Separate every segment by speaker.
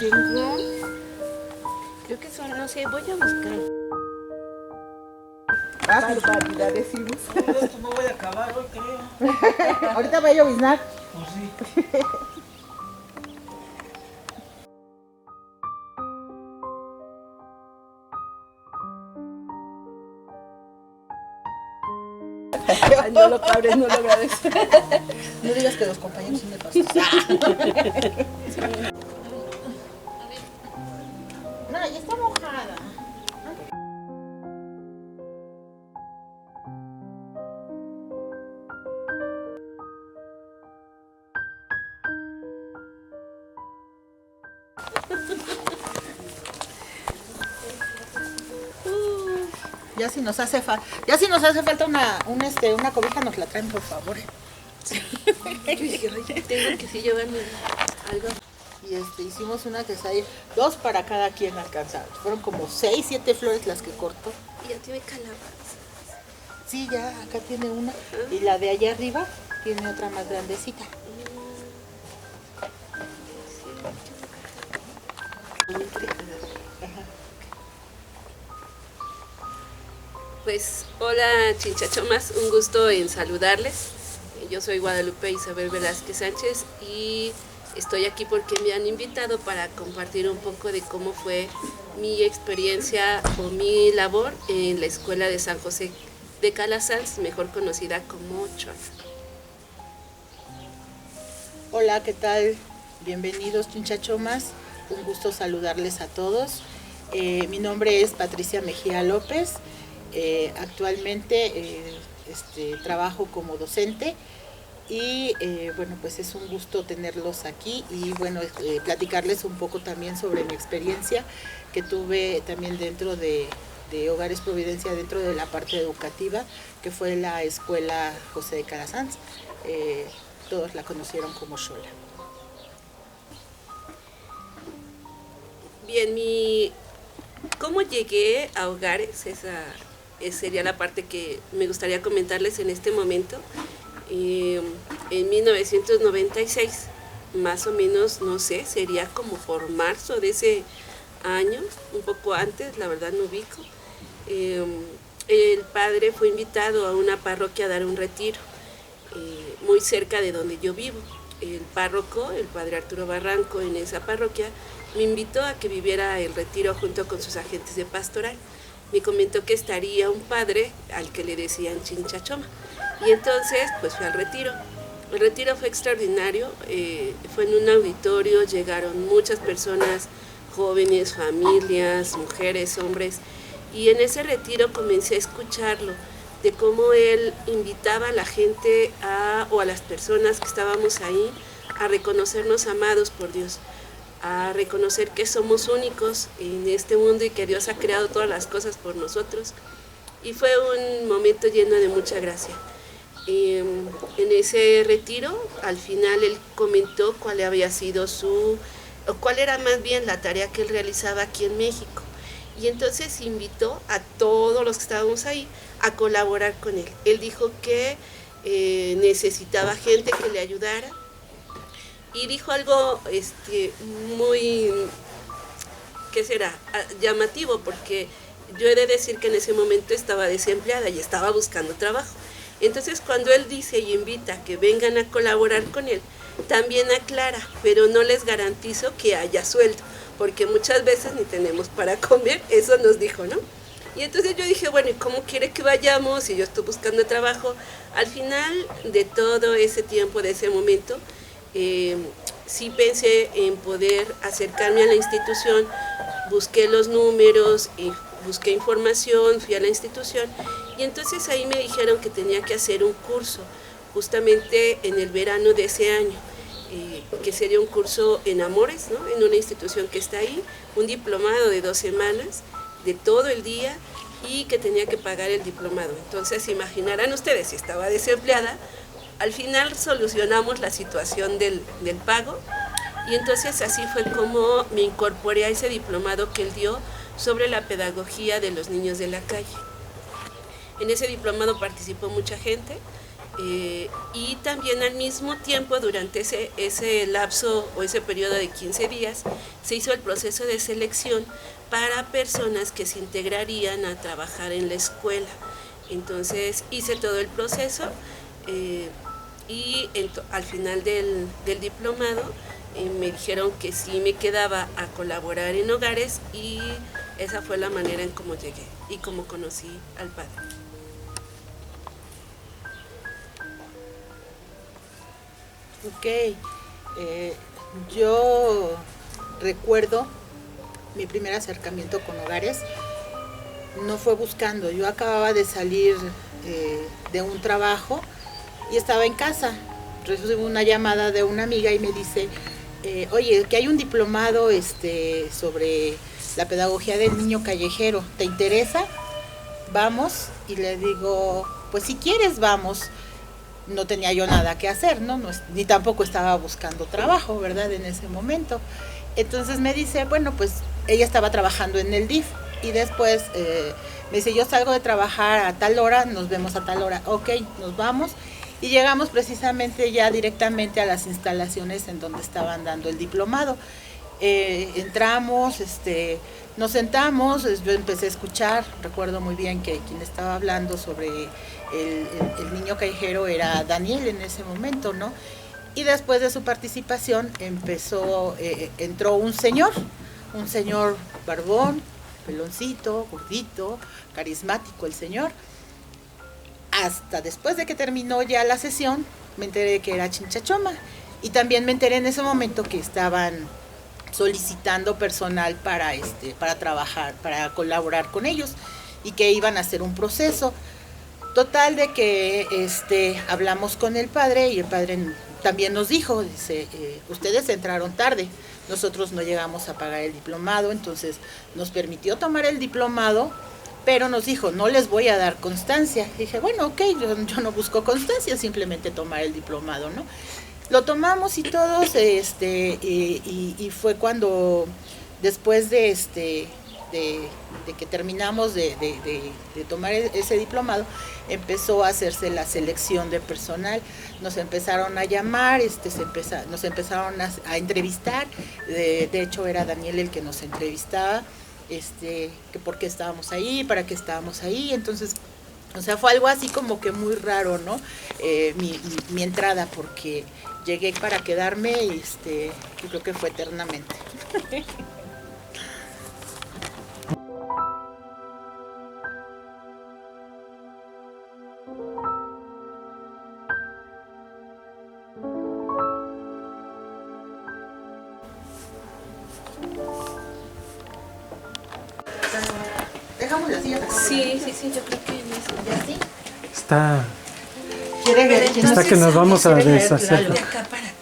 Speaker 1: Tengo, creo que son, no sé, voy a buscar.
Speaker 2: Barbaridad decimos.
Speaker 3: No voy a acabar hoy, creo.
Speaker 2: Ahorita va a lloviznar.
Speaker 3: Pues sí.
Speaker 1: Ay, no lo cabres, no lo agradeces.
Speaker 2: No digas que los compañeros son de pastos. No, ya está mojada. Ya si nos hace falta una cobija, nos la traen, por favor.
Speaker 1: Yo dije, ay, tengo que sí llevarme algo.
Speaker 2: Y hicimos una quesadilla, 2 para cada quien alcanzaron. Fueron como 6, 7 flores las que cortó.
Speaker 1: Y ya tiene calabaza.
Speaker 2: Sí, ya acá tiene una. Y la de allá arriba tiene otra más grandecita.
Speaker 1: Pues hola chinchachomas, un gusto en saludarles. Yo soy Guadalupe Isabel Velázquez Sánchez y estoy aquí porque me han invitado para compartir un poco de cómo fue mi experiencia o mi labor en la escuela de San José de Calasanz, mejor conocida como Chola.
Speaker 2: Hola, ¿qué tal? Bienvenidos chinchachomas. Un gusto saludarles a todos. Mi nombre es Patricia Mejía López. Actualmente trabajo como docente y bueno, pues es un gusto tenerlos aquí y bueno, platicarles un poco también sobre mi experiencia que tuve también dentro de Hogares Providencia, dentro de la parte educativa, que fue la escuela José de Calasanz. Todos la conocieron como Xola.
Speaker 1: Bien, ¿cómo llegué a Hogares? Esa sería la parte que me gustaría comentarles en este momento. En 1996, más o menos, no sé, sería como por marzo de ese año, un poco antes, la verdad no ubico. El padre fue invitado a una parroquia a dar un retiro, muy cerca de donde yo vivo. El párroco, el padre Arturo Barranco, en esa parroquia, me invitó a que viviera el retiro junto con sus agentes de pastoral. Me comentó que estaría un padre al que le decían Chinchachoma. Y entonces, pues fui al retiro. El retiro fue extraordinario, fue en un auditorio, llegaron muchas personas, jóvenes, familias, mujeres, hombres. Y en ese retiro comencé a escucharlo, de cómo él invitaba a la gente o a las personas que estábamos ahí a reconocernos amados por Dios, a reconocer que somos únicos en este mundo y que Dios ha creado todas las cosas por nosotros. Y fue un momento lleno de mucha gracia. En ese retiro, al final él comentó cuál había sido o cuál era más bien la tarea que él realizaba aquí en México. Y entonces invitó a todos los que estábamos ahí a colaborar con él. Él dijo que necesitaba gente que le ayudara y dijo algo muy, ¿qué será?, llamativo, porque yo he de decir que en ese momento estaba desempleada y estaba buscando trabajo. Entonces cuando él dice y invita a que vengan a colaborar con él, también aclara, pero no les garantizo que haya sueldo, porque muchas veces ni tenemos para comer, eso nos dijo, ¿no? Y entonces yo dije, bueno, ¿y cómo quiere que vayamos? Y yo estoy buscando trabajo. Al final de todo ese tiempo, de ese momento, sí pensé en poder acercarme a la institución, busqué los números y busqué información, fui a la institución y entonces ahí me dijeron que tenía que hacer un curso justamente en el verano de ese año, que sería un curso en Amores, ¿no?, en una institución que está ahí, un diplomado de 2 semanas, de todo el día, y que tenía que pagar el diplomado. Entonces imaginarán ustedes, si estaba desempleada, al final solucionamos la situación del pago y entonces así fue como me incorporé a ese diplomado que él dio sobre la pedagogía de los niños de la calle. En ese diplomado participó mucha gente, Y también al mismo tiempo, durante ese lapso o ese periodo de 15 días, se hizo el proceso de selección para personas que se integrarían a trabajar en la escuela. Entonces hice todo el proceso y al final del diplomado me dijeron que sí me quedaba a colaborar en hogares, y esa fue la manera en cómo llegué y cómo conocí al padre.
Speaker 2: Ok, yo recuerdo mi primer acercamiento con hogares, no fue buscando, yo acababa de salir de un trabajo y estaba en casa, recibo una llamada de una amiga y me dice, oye, que hay un diplomado sobre la pedagogía del niño callejero, ¿te interesa? Vamos, y le digo, pues si quieres vamos. No tenía yo nada que hacer, ¿no? Ni tampoco estaba buscando trabajo, ¿verdad? En ese momento. Entonces me dice, bueno, pues ella estaba trabajando en el DIF y después me dice, yo salgo de trabajar a tal hora, nos vemos a tal hora. Ok, nos vamos y llegamos precisamente ya directamente a las instalaciones en donde estaban dando el diplomado. Entramos, nos sentamos, yo empecé a escuchar, recuerdo muy bien que quien estaba hablando sobre el niño callejero era Daniel en ese momento, ¿no? Y después de su participación entró un señor barbón, peloncito, gordito, carismático el señor. Hasta después de que terminó ya la sesión, me enteré que era Chinchachoma. Y también me enteré en ese momento que estaban solicitando personal para trabajar, para colaborar con ellos, y que iban a hacer un proceso. Total de que hablamos con el padre y el padre también nos dijo, dice, ustedes entraron tarde, nosotros no llegamos a pagar el diplomado, entonces nos permitió tomar el diplomado, pero nos dijo, no les voy a dar constancia. Y dije, bueno, ok, yo no busco constancia, simplemente tomar el diplomado, ¿no? Lo tomamos y todos, y fue cuando, después de que terminamos de tomar ese diplomado, empezó a hacerse la selección de personal. Nos empezaron a llamar, nos empezaron a entrevistar. De hecho, era Daniel el que nos entrevistaba, que por qué estábamos ahí, para qué estábamos ahí. Entonces, o sea, fue algo así como que muy raro, ¿no? Mi entrada, porque llegué para quedarme y yo creo que fue eternamente. Dejamos las sillas acá.
Speaker 1: Sí, yo creo que
Speaker 2: ¿Ya sí?
Speaker 4: Está que nos vamos a deshacer.
Speaker 1: de acá para acá.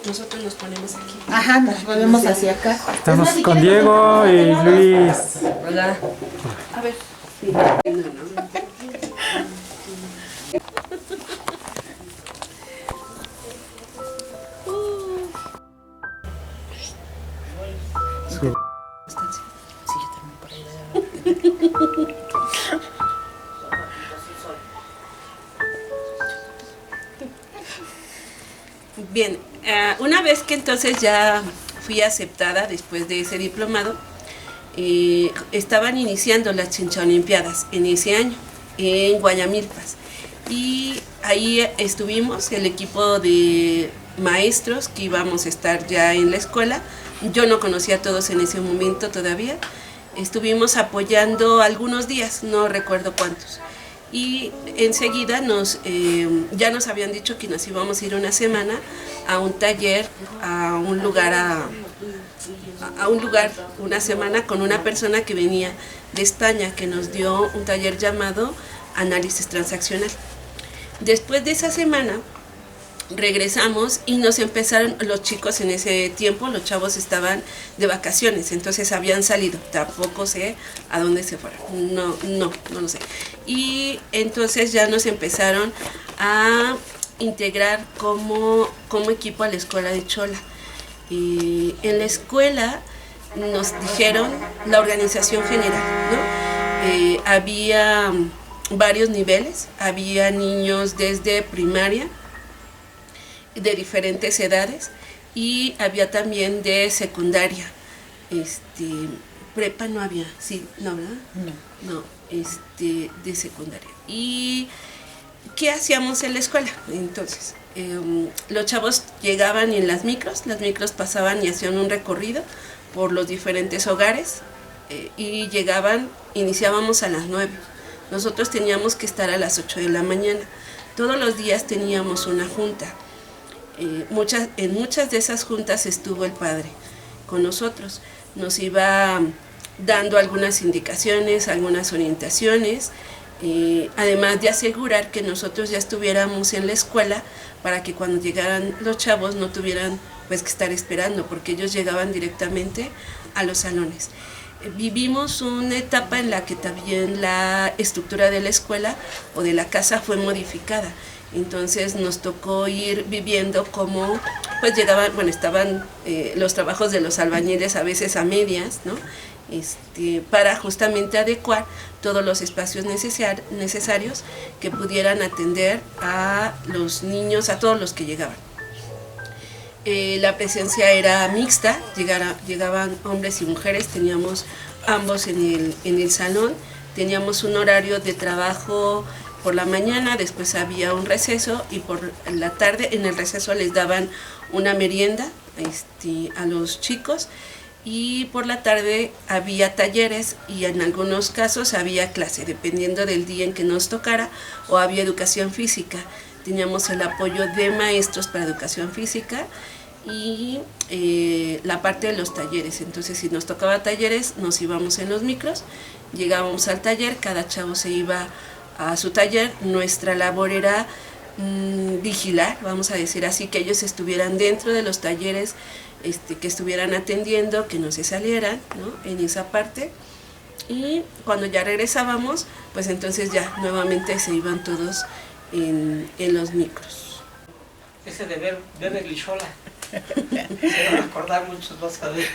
Speaker 1: Nosotros nos ponemos aquí.
Speaker 2: Ajá, nos movemos hacia acá.
Speaker 4: Estamos con Diego y Luis.
Speaker 1: Hola. A ver.
Speaker 2: Sí, yo también por ahí.
Speaker 1: Bien, una vez que entonces ya fui aceptada después de ese diplomado, estaban iniciando las Chinchaolimpiadas en ese año, en Guayamilpas. Y ahí estuvimos, el equipo de maestros que íbamos a estar ya en la escuela. Yo no conocía a todos en ese momento todavía. Estuvimos apoyando algunos días, no recuerdo cuántos. Y enseguida ya nos habían dicho que nos íbamos a ir una semana a un taller, a un lugar, una semana con una persona que venía de España, que nos dio un taller llamado Análisis Transaccional. Después de esa semana regresamos y nos empezaron, los chicos en ese tiempo, los chavos estaban de vacaciones, entonces habían salido, tampoco sé a dónde se fueron, no lo sé. Y entonces ya nos empezaron a integrar como equipo a la escuela de Chola. Y en la escuela nos dijeron la organización general, ¿no? Había varios niveles. Había niños desde primaria, de diferentes edades, y había también de secundaria. Prepa no había, sí, ¿no, verdad? No, de secundaria. ¿Y qué hacíamos en la escuela? Entonces, los chavos llegaban en las micros pasaban y hacían un recorrido por los diferentes hogares, y iniciábamos a las 9. Nosotros teníamos que estar a las 8 de la mañana. Todos los días teníamos una junta. En muchas de esas juntas estuvo el padre con nosotros. Nos iba dando algunas indicaciones, algunas orientaciones, además de asegurar que nosotros ya estuviéramos en la escuela para que cuando llegaran los chavos no tuvieran pues que estar esperando, porque ellos llegaban directamente a los salones. Vivimos una etapa en la que también la estructura de la escuela o de la casa fue modificada. Entonces nos tocó ir viviendo como, pues estaban los trabajos de los albañiles a veces a medias, ¿no? Para justamente adecuar todos los espacios necesarios que pudieran atender a los niños, a todos los que llegaban. La presencia era mixta, llegaban hombres y mujeres, teníamos ambos en el salón, teníamos un horario de trabajo por la mañana, después había un receso, y por la tarde en el receso les daban una merienda a los chicos, y por la tarde había talleres y en algunos casos había clase, dependiendo del día en que nos tocara, o había educación física. Teníamos el apoyo de maestros para educación física y la parte de los talleres. Entonces, si nos tocaba talleres, nos íbamos en los micros, llegábamos al taller, cada chavo se iba a su taller. Nuestra labor era vigilar, vamos a decir así, que ellos estuvieran dentro de los talleres, que estuvieran atendiendo, que no se salieran, ¿no? En esa parte. Y cuando ya regresábamos, pues entonces ya nuevamente se iban todos en los micros.
Speaker 3: Ese de ver Beverly Shola. Se van a acordar muchos más a ver.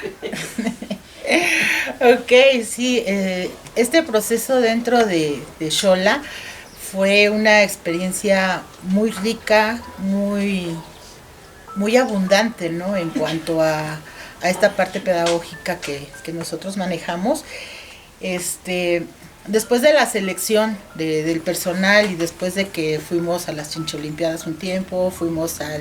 Speaker 2: Ok, sí, este proceso dentro de Xola fue una experiencia muy rica, muy abundante, ¿no? En cuanto a esta parte pedagógica que nosotros manejamos. Después de la selección del personal y después de que fuimos a las Chincholimpiadas un tiempo, fuimos a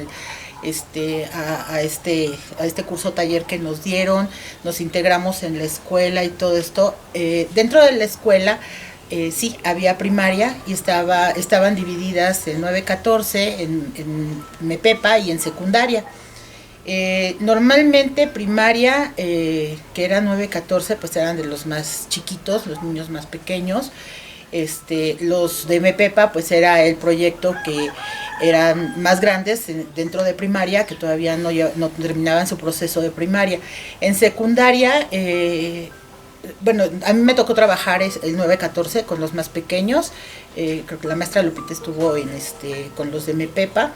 Speaker 2: este curso taller que nos dieron, nos integramos en la escuela y todo esto. Dentro de la escuela sí había primaria y estaban divididas en 9-14, en MEPEPA y en secundaria. Normalmente primaria, que era 9-14, pues eran de los más chiquitos, los niños más pequeños. Los de MEPEPA, pues era el proyecto que eran más grandes dentro de primaria, que todavía no terminaban su proceso de primaria. En secundaria, a mí me tocó trabajar el 9-14 con los más pequeños. Creo que la maestra Lupita estuvo con los de MEPEPA.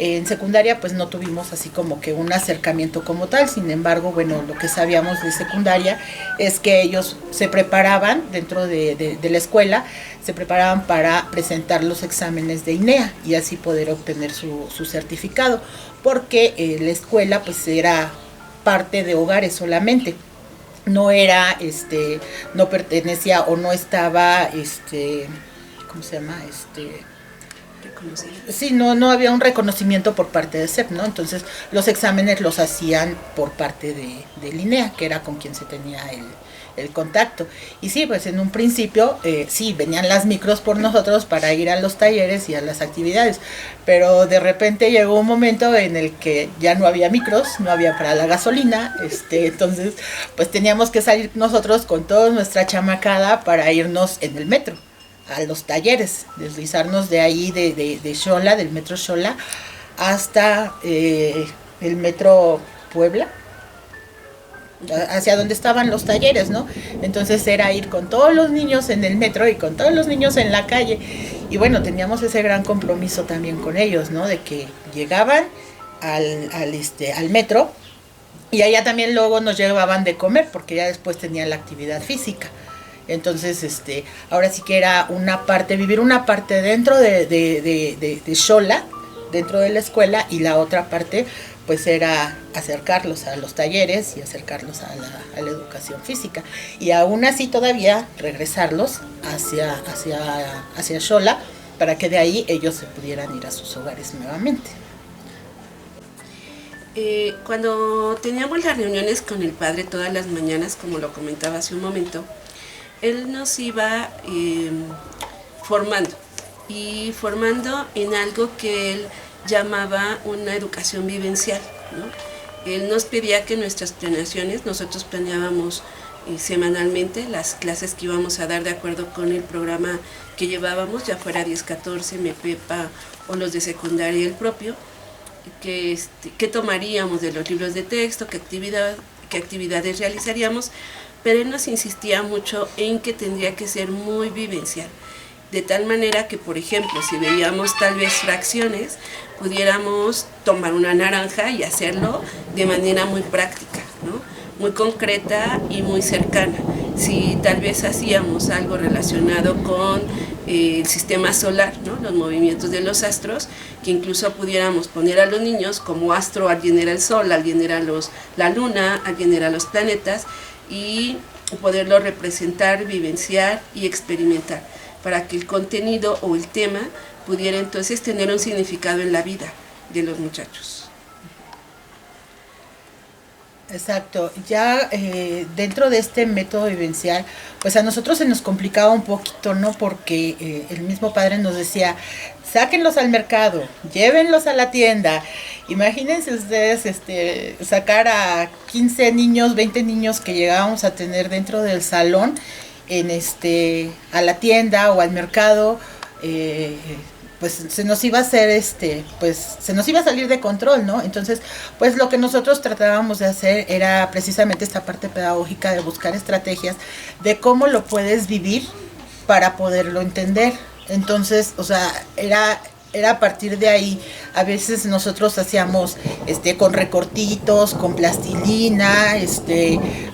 Speaker 2: En secundaria pues no tuvimos así como que un acercamiento como tal. Sin embargo, lo que sabíamos de secundaria es que ellos se preparaban dentro de la escuela, se preparaban para presentar los exámenes de INEA y así poder obtener su certificado, porque la escuela pues era parte de hogares solamente. No era, no pertenecía o no estaba, ¿cómo se llama? Sí, no había un reconocimiento por parte de CEP, ¿no? Entonces los exámenes los hacían por parte de INEA, que era con quien se tenía el contacto. Y sí, pues en un principio sí, venían las micros por nosotros para ir a los talleres y a las actividades, pero de repente llegó un momento en el que ya no había micros, no había para la gasolina, entonces pues teníamos que salir nosotros con toda nuestra chamacada para irnos en el metro a los talleres, deslizarnos de ahí de Xola, del metro Xola, hasta el metro Puebla, hacia donde estaban los talleres, ¿no? Entonces era ir con todos los niños en el metro y con todos los niños en la calle. Y teníamos ese gran compromiso también con ellos, ¿no? De que llegaban al metro y allá también luego nos llevaban de comer, porque ya después tenían la actividad física. Entonces, ahora sí que era una parte, vivir una parte dentro de Xola, dentro de la escuela, y la otra parte pues era acercarlos a los talleres y acercarlos a la educación física. Y aún así todavía regresarlos hacia Xola para que de ahí ellos se pudieran ir a sus hogares nuevamente.
Speaker 1: Cuando teníamos las reuniones con el padre todas las mañanas, como lo comentaba hace un momento, él nos iba formando en algo que él llamaba una educación vivencial, ¿no? Él nos pedía que nuestras planeaciones, nosotros planeábamos semanalmente las clases que íbamos a dar de acuerdo con el programa que llevábamos, ya fuera 10-14, MEPEPA o los de secundaria el propio, que tomaríamos de los libros de texto, qué actividades realizaríamos, pero él nos insistía mucho en que tendría que ser muy vivencial, de tal manera que, por ejemplo, si veíamos tal vez fracciones, pudiéramos tomar una naranja y hacerlo de manera muy práctica, ¿no? Muy concreta y muy cercana. Si tal vez hacíamos algo relacionado con el sistema solar, ¿no? Los movimientos de los astros, que incluso pudiéramos poner a los niños como astro, alguien era el sol, alguien era la luna, alguien era los planetas, y poderlo representar, vivenciar y experimentar, para que el contenido o el tema pudiera entonces tener un significado en la vida de los muchachos.
Speaker 2: Exacto, ya dentro de este método vivencial, pues a nosotros se nos complicaba un poquito, ¿no? Porque el mismo padre nos decía, sáquenlos al mercado, llévenlos a la tienda. Imagínense ustedes sacar a 15 niños, 20 niños que llegábamos a tener dentro del salón, a la tienda o al mercado, pues se nos iba a hacer se nos iba a salir de control, ¿no? Entonces, pues lo que nosotros tratábamos de hacer era precisamente esta parte pedagógica de buscar estrategias de cómo lo puedes vivir para poderlo entender. Entonces, o sea, era a partir de ahí. A veces nosotros hacíamos con recortitos, con plastilina,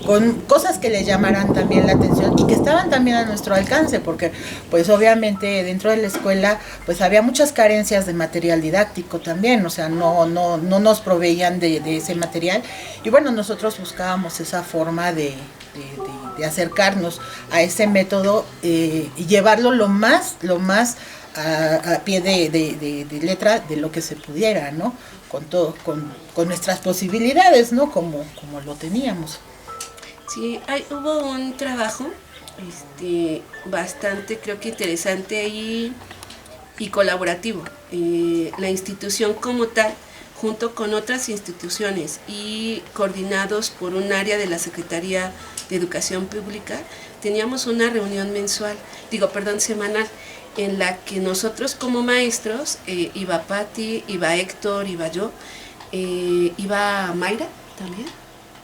Speaker 2: con cosas que le llamaran también la atención y que estaban también a nuestro alcance, porque pues obviamente dentro de la escuela pues había muchas carencias de material didáctico también, o sea, no nos proveían de ese material, y bueno, nosotros buscábamos esa forma de acercarnos a ese método y llevarlo lo más a pie de letra de lo que se pudiera, ¿no? Con nuestras posibilidades, ¿no? Como lo teníamos.
Speaker 1: Sí, hubo un trabajo bastante, creo que interesante y colaborativo. La institución como tal, junto con otras instituciones y coordinados por un área de la Secretaría de Educación Pública, teníamos una reunión semanal, en la que nosotros como maestros, iba Patti, iba Héctor, iba yo, iba Mayra también.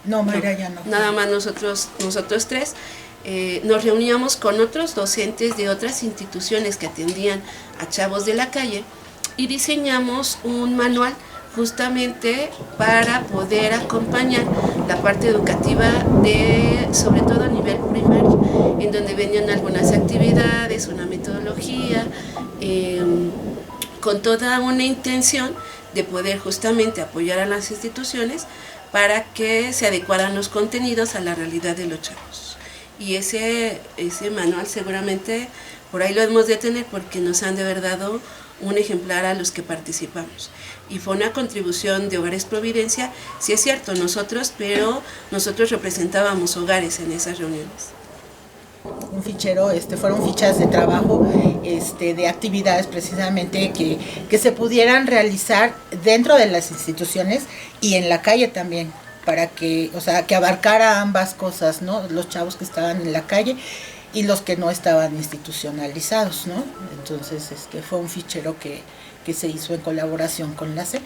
Speaker 2: No, Mayra ya no.
Speaker 1: Nada más nosotros tres. Nos reuníamos con otros docentes de otras instituciones que atendían a chavos de la calle y diseñamos un manual justamente para poder acompañar la parte educativa sobre todo a nivel primario, en donde venían algunas actividades, una metodología, con toda una intención de poder justamente apoyar a las instituciones para que se adecuaran los contenidos a la realidad de los chavos. Y ese manual seguramente por ahí lo hemos de tener, porque nos han de haber dado un ejemplar a los que participamos. Y fue una contribución de Hogares Providencia, sí es cierto, pero nosotros representábamos hogares en esas reuniones.
Speaker 2: Un fichero, fueron fichas de trabajo, de actividades precisamente que se pudieran realizar dentro de las instituciones y en la calle también, para que abarcara ambas cosas, ¿no? Los chavos que estaban en la calle y los que no estaban institucionalizados, ¿no? Entonces, fue un fichero que se hizo en colaboración con la SEP.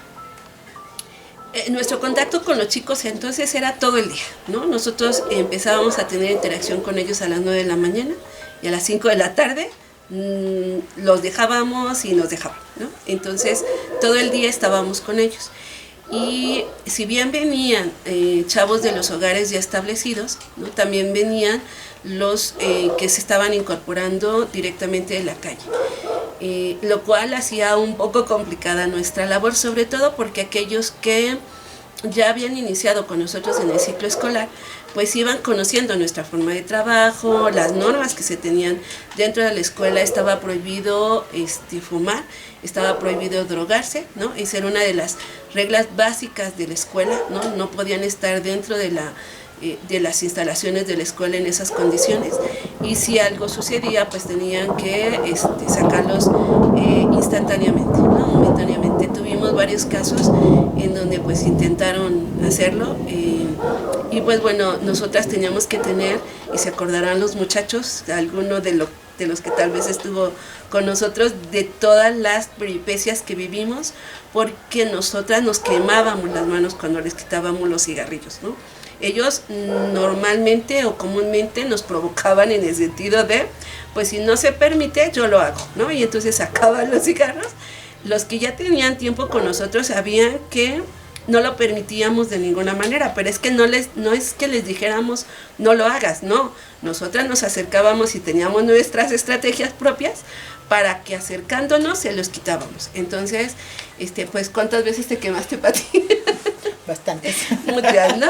Speaker 1: Nuestro contacto con los chicos entonces era todo el día, ¿no? Nosotros empezábamos a tener interacción con ellos a las 9 de la mañana y a las 5 de la tarde los dejábamos y nos dejaban, ¿no? Entonces todo el día estábamos con ellos. Y si bien venían chavos de los hogares ya establecidos, ¿no? También venían los que se estaban incorporando directamente de la calle. Lo cual hacía un poco complicada nuestra labor, sobre todo porque aquellos que ya habían iniciado con nosotros en el ciclo escolar, pues iban conociendo nuestra forma de trabajo, las normas que se tenían dentro de la escuela. Estaba prohibido fumar, estaba prohibido drogarse, ¿no? Esa era una de las reglas básicas de la escuela, ¿no? No podían estar dentro de las instalaciones de la escuela en esas condiciones, y si algo sucedía pues tenían que sacarlos instantáneamente, ¿no? Momentáneamente. Tuvimos varios casos en donde pues intentaron hacerlo, y pues bueno, nosotras teníamos que tener, y se acordarán los muchachos, alguno de los que tal vez estuvo con nosotros, de todas las peripecias que vivimos, porque nosotras nos quemábamos las manos cuando les quitábamos los cigarrillos, ¿no? Ellos normalmente o comúnmente nos provocaban en el sentido de, pues si no se permite, yo lo hago, ¿no? Y entonces sacaban los cigarros. Los que ya tenían tiempo con nosotros sabían que no lo permitíamos de ninguna manera, pero es que no es que les dijéramos no lo hagas, no. Nosotras nos acercábamos y teníamos nuestras estrategias propias para que acercándonos se los quitábamos. Entonces, pues ¿cuántas veces te quemaste, Pati?
Speaker 2: Bastantes.
Speaker 1: Muchas, ¿no?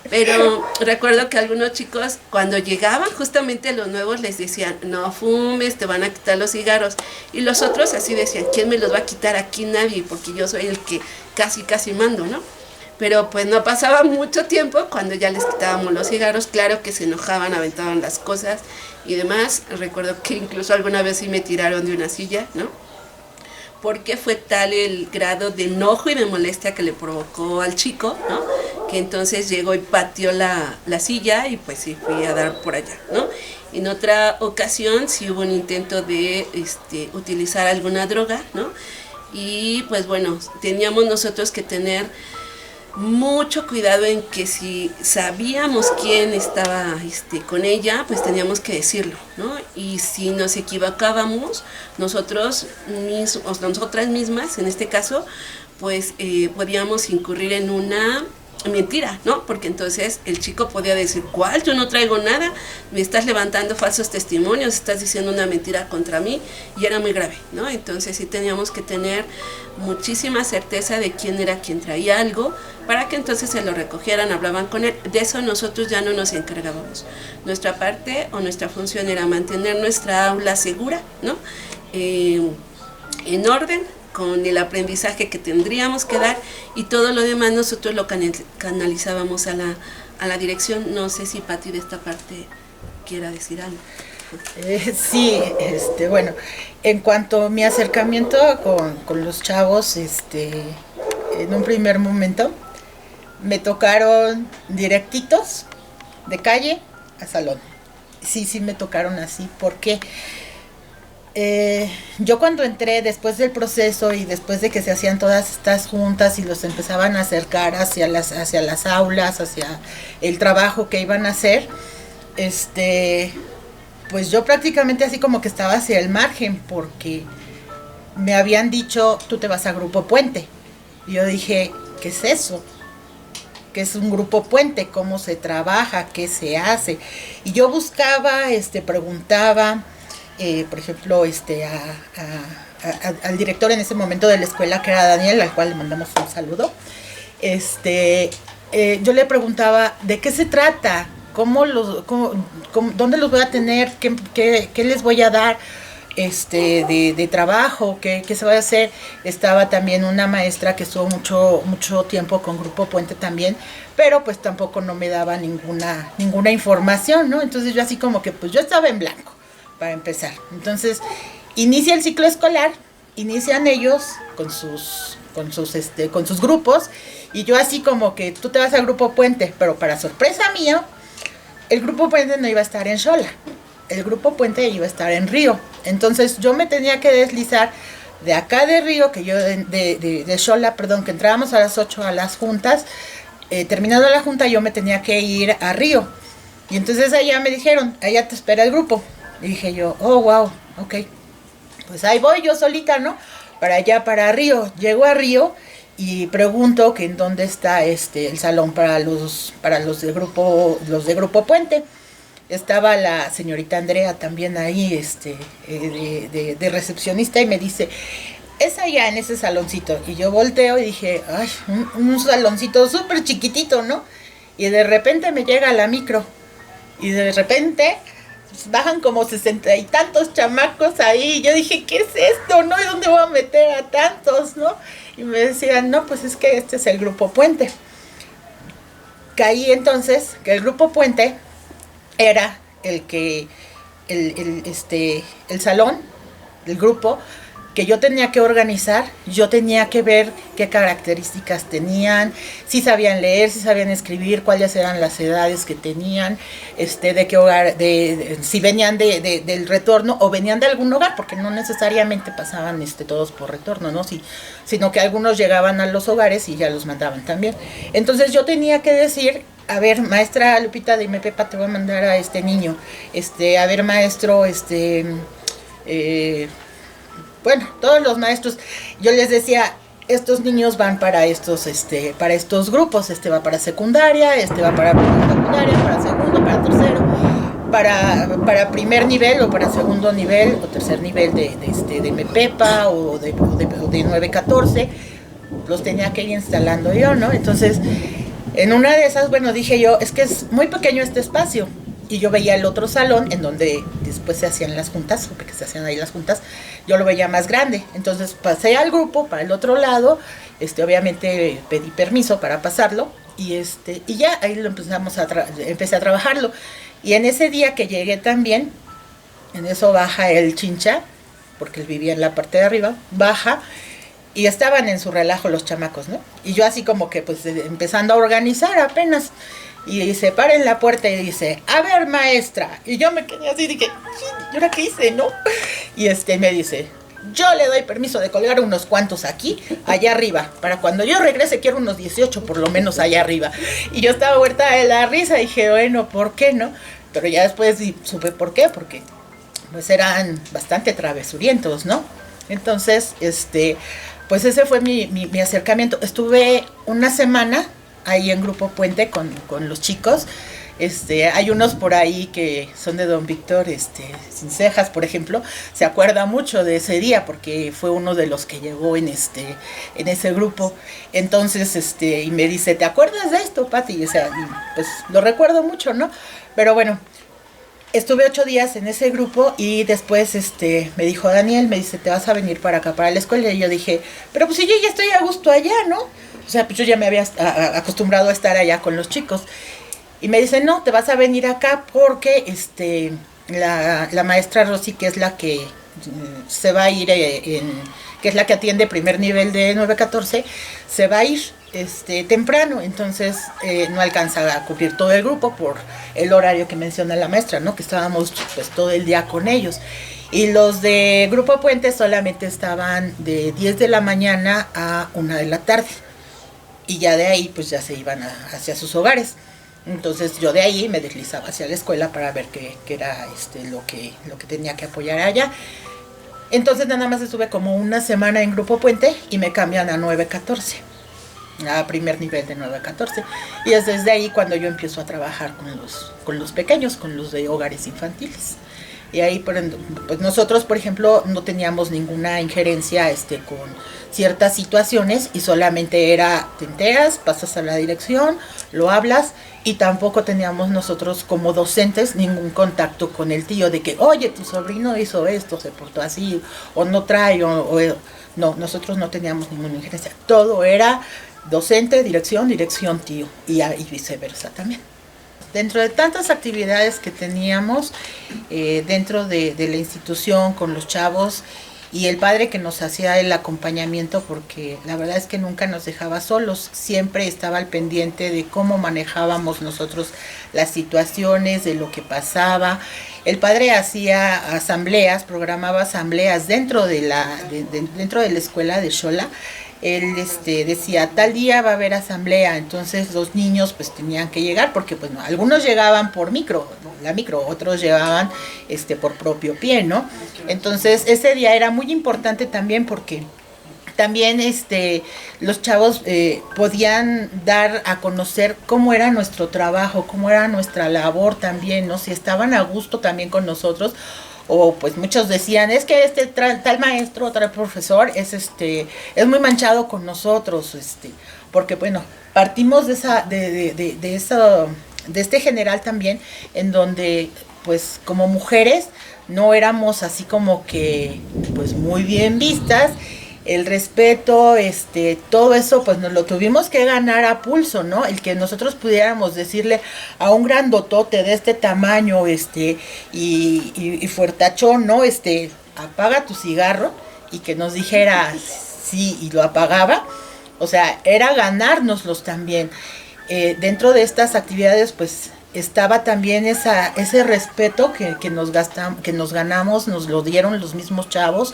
Speaker 1: Pero recuerdo que algunos chicos cuando llegaban justamente los nuevos les decían, no fumes, te van a quitar los cigarros. Y los otros así decían, ¿quién me los va a quitar? Aquí nadie, porque yo soy el que casi mando, ¿no? Pero pues no pasaba mucho tiempo cuando ya les quitábamos los cigarros. Claro que se enojaban, aventaban las cosas y demás. Recuerdo que incluso alguna vez sí me tiraron de una silla, ¿no? Porque fue tal el grado de enojo y de molestia que le provocó al chico, ¿no? Que entonces llegó y pateó la silla y pues sí fui a dar por allá, ¿no? En otra ocasión sí hubo un intento de utilizar alguna droga, ¿no? Y pues bueno, teníamos nosotros que tener mucho cuidado en que si sabíamos quién estaba con ella, pues teníamos que decirlo, ¿no? Y si nos equivocábamos, nosotras mismas, en este caso, pues podíamos incurrir en una mentira, ¿no? Porque entonces el chico podía decir, ¿cuál? Yo no traigo nada, me estás levantando falsos testimonios, estás diciendo una mentira contra mí, y era muy grave, ¿no? Entonces sí teníamos que tener muchísima certeza de quién era quien traía algo, para que entonces se lo recogieran, hablaban con él. De eso nosotros ya no nos encargábamos. Nuestra parte o nuestra función era mantener nuestra aula segura, ¿no? En orden, con el aprendizaje que tendríamos que dar, y todo lo demás nosotros lo canalizábamos a la dirección. No sé si Pati de esta parte quiera decir algo.
Speaker 2: Sí, bueno, en cuanto a mi acercamiento con los chavos, en un primer momento me tocaron directitos de calle a salón. Sí, me tocaron así, porque yo cuando entré, después del proceso y después de que se hacían todas estas juntas y los empezaban a acercar hacia las aulas, hacia el trabajo que iban a hacer, pues yo prácticamente así como que estaba hacia el margen, porque me habían dicho, tú te vas a Grupo Puente. Y yo dije, ¿qué es eso? ¿Qué es un Grupo Puente? ¿Cómo se trabaja? ¿Qué se hace? Y yo buscaba, preguntaba, por ejemplo, al director en ese momento de la escuela, que era Daniel, al cual le mandamos un saludo. Yo le preguntaba, ¿de qué se trata? ¿Dónde los voy a tener? ¿Qué les voy a dar de trabajo? ¿Qué se va a hacer? Estaba también una maestra que estuvo mucho tiempo con Grupo Puente también, pero pues tampoco no me daba ninguna información, ¿no? Entonces yo así como que pues yo estaba en blanco para empezar. Entonces inicia el ciclo escolar, inician ellos con sus grupos, y yo así como que tú te vas al Grupo Puente, pero para sorpresa mía, el Grupo Puente no iba a estar en Xola, el Grupo Puente iba a estar en Río. Entonces yo me tenía que deslizar de acá de Río, que yo de Xola, perdón, que entrábamos a las 8 a las juntas, terminando la junta yo me tenía que ir a Río. Y entonces allá me dijeron, allá te espera el grupo. Y dije yo, oh, wow, ok. Pues ahí voy yo solita, ¿no? Para allá, para Río. Llego a Río y pregunto que en dónde está el salón para los de grupo Puente. Estaba la señorita Andrea también ahí, de recepcionista, y me dice, es allá en ese saloncito. Y yo volteo y dije, ay, un saloncito súper chiquitito, ¿no? Y de repente me llega la micro, y de repente bajan como 60 y tantos chamacos ahí. Y yo dije, ¿qué es esto? ¿No? ¿Y dónde voy a meter a tantos? ¿No? Y me decían, no, pues es que este es el grupo Puente. Caí entonces que el grupo Puente era el salón, el grupo que yo tenía que organizar. Yo tenía que ver qué características tenían, si sabían leer, si sabían escribir, cuáles eran las edades que tenían, de qué hogar, si venían del retorno o venían de algún hogar, porque no necesariamente pasaban todos por retorno, ¿no? Sino que algunos llegaban a los hogares y ya los mandaban también. Entonces yo tenía que decir, a ver, maestra Lupita, dime, Pepa, te voy a mandar a este niño, a ver, maestro, bueno, todos los maestros, yo les decía, estos niños van para estos grupos, va para secundaria, va para secundaria, para segundo, para tercero, para primer nivel o para segundo nivel o tercer nivel de MEPEPA o de 914, los tenía que ir instalando yo, ¿no? Entonces, en una de esas, bueno, dije yo, es que es muy pequeño este espacio. Y yo veía el otro salón en donde después se hacían las juntas, porque se hacían ahí las juntas, yo lo veía más grande. Entonces pasé al grupo para el otro lado, obviamente pedí permiso para pasarlo, y ya ahí lo empecé a trabajarlo. Y en ese día que llegué también, en eso baja el Chincha, porque él vivía en la parte de arriba, baja, y estaban en su relajo los chamacos, ¿no? Y yo así como que pues empezando a organizar apenas. Y dice, para en la puerta y dice, a ver, maestra. Y yo me quedé así, dije, ¿y ahora qué hice, no? Y me dice, yo le doy permiso de colgar unos cuantos aquí, allá arriba. Para cuando yo regrese quiero unos 18 por lo menos allá arriba. Y yo estaba huerta de la risa y dije, bueno, ¿por qué no? Pero ya después supe por qué, porque pues eran bastante travesurientos, ¿no? Entonces, pues ese fue mi acercamiento. Estuve una semana ahí en Grupo Puente con los chicos. Hay unos por ahí que son de Don Víctor, Sin Cejas, por ejemplo, se acuerda mucho de ese día porque fue uno de los que llegó en ese grupo. Entonces, y me dice, ¿te acuerdas de esto, Pati? O sea, pues lo recuerdo mucho, ¿no? Pero bueno, estuve 8 días en ese grupo y después me dijo Daniel, me dice, ¿te vas a venir para acá, para la escuela? Y yo dije, pero pues si yo ya estoy a gusto allá, ¿no? O sea, pues yo ya me había acostumbrado a estar allá con los chicos. Y me dice, no, te vas a venir acá porque la maestra Rosy, que es la que se va a ir, que es la que atiende primer nivel de 914, se va a ir temprano, entonces no alcanza a cubrir todo el grupo por el horario que menciona la maestra, ¿no? Que estábamos pues todo el día con ellos. Y los de Grupo Puente solamente estaban de 10 de la mañana a 1 de la tarde. Y ya de ahí pues ya se iban hacia sus hogares. Entonces yo de ahí me deslizaba hacia la escuela para ver qué era lo que tenía que apoyar allá. Entonces nada más estuve como una semana en Grupo Puente y me cambian a 914, a primer nivel de 914. Y es desde ahí cuando yo empiezo a trabajar con los pequeños, con los de hogares infantiles. Y ahí pues nosotros, por ejemplo, no teníamos ninguna injerencia con ciertas situaciones y solamente era, te enteras, pasas a la dirección, lo hablas, y tampoco teníamos nosotros como docentes ningún contacto con el tío de que, oye, tu sobrino hizo esto, se portó así, o no trae, no, nosotros no teníamos ninguna injerencia. Todo era docente, dirección, tío, y viceversa también. Dentro de tantas actividades que teníamos dentro de la institución con los chavos y el padre que nos hacía el acompañamiento, porque la verdad es que nunca nos dejaba solos, siempre estaba al pendiente de cómo manejábamos nosotros las situaciones, de lo que pasaba. El padre hacía asambleas, programaba asambleas dentro de la escuela de Xola. Él decía, tal día va a haber asamblea, entonces los niños pues tenían que llegar, porque pues no, algunos llegaban por la micro, otros llegaban por propio pie, ¿no? Entonces ese día era muy importante también porque también los chavos podían dar a conocer cómo era nuestro trabajo, cómo era nuestra labor también, ¿no? Si estaban a gusto también con nosotros, o pues muchos decían, es que tal maestro, tal profesor es muy manchado con nosotros, porque bueno, partimos de este general también, en donde pues como mujeres no éramos así como que pues muy bien vistas. El respeto, todo eso, pues nos lo tuvimos que ganar a pulso, ¿no? El que nosotros pudiéramos decirle a un grandotote de este tamaño, y fuertachón, ¿no? Apaga tu cigarro, y que nos dijera sí, y lo apagaba. O sea, era ganárnoslos también. Dentro de estas actividades, pues, estaba también ese respeto que nos ganamos, nos lo dieron los mismos chavos.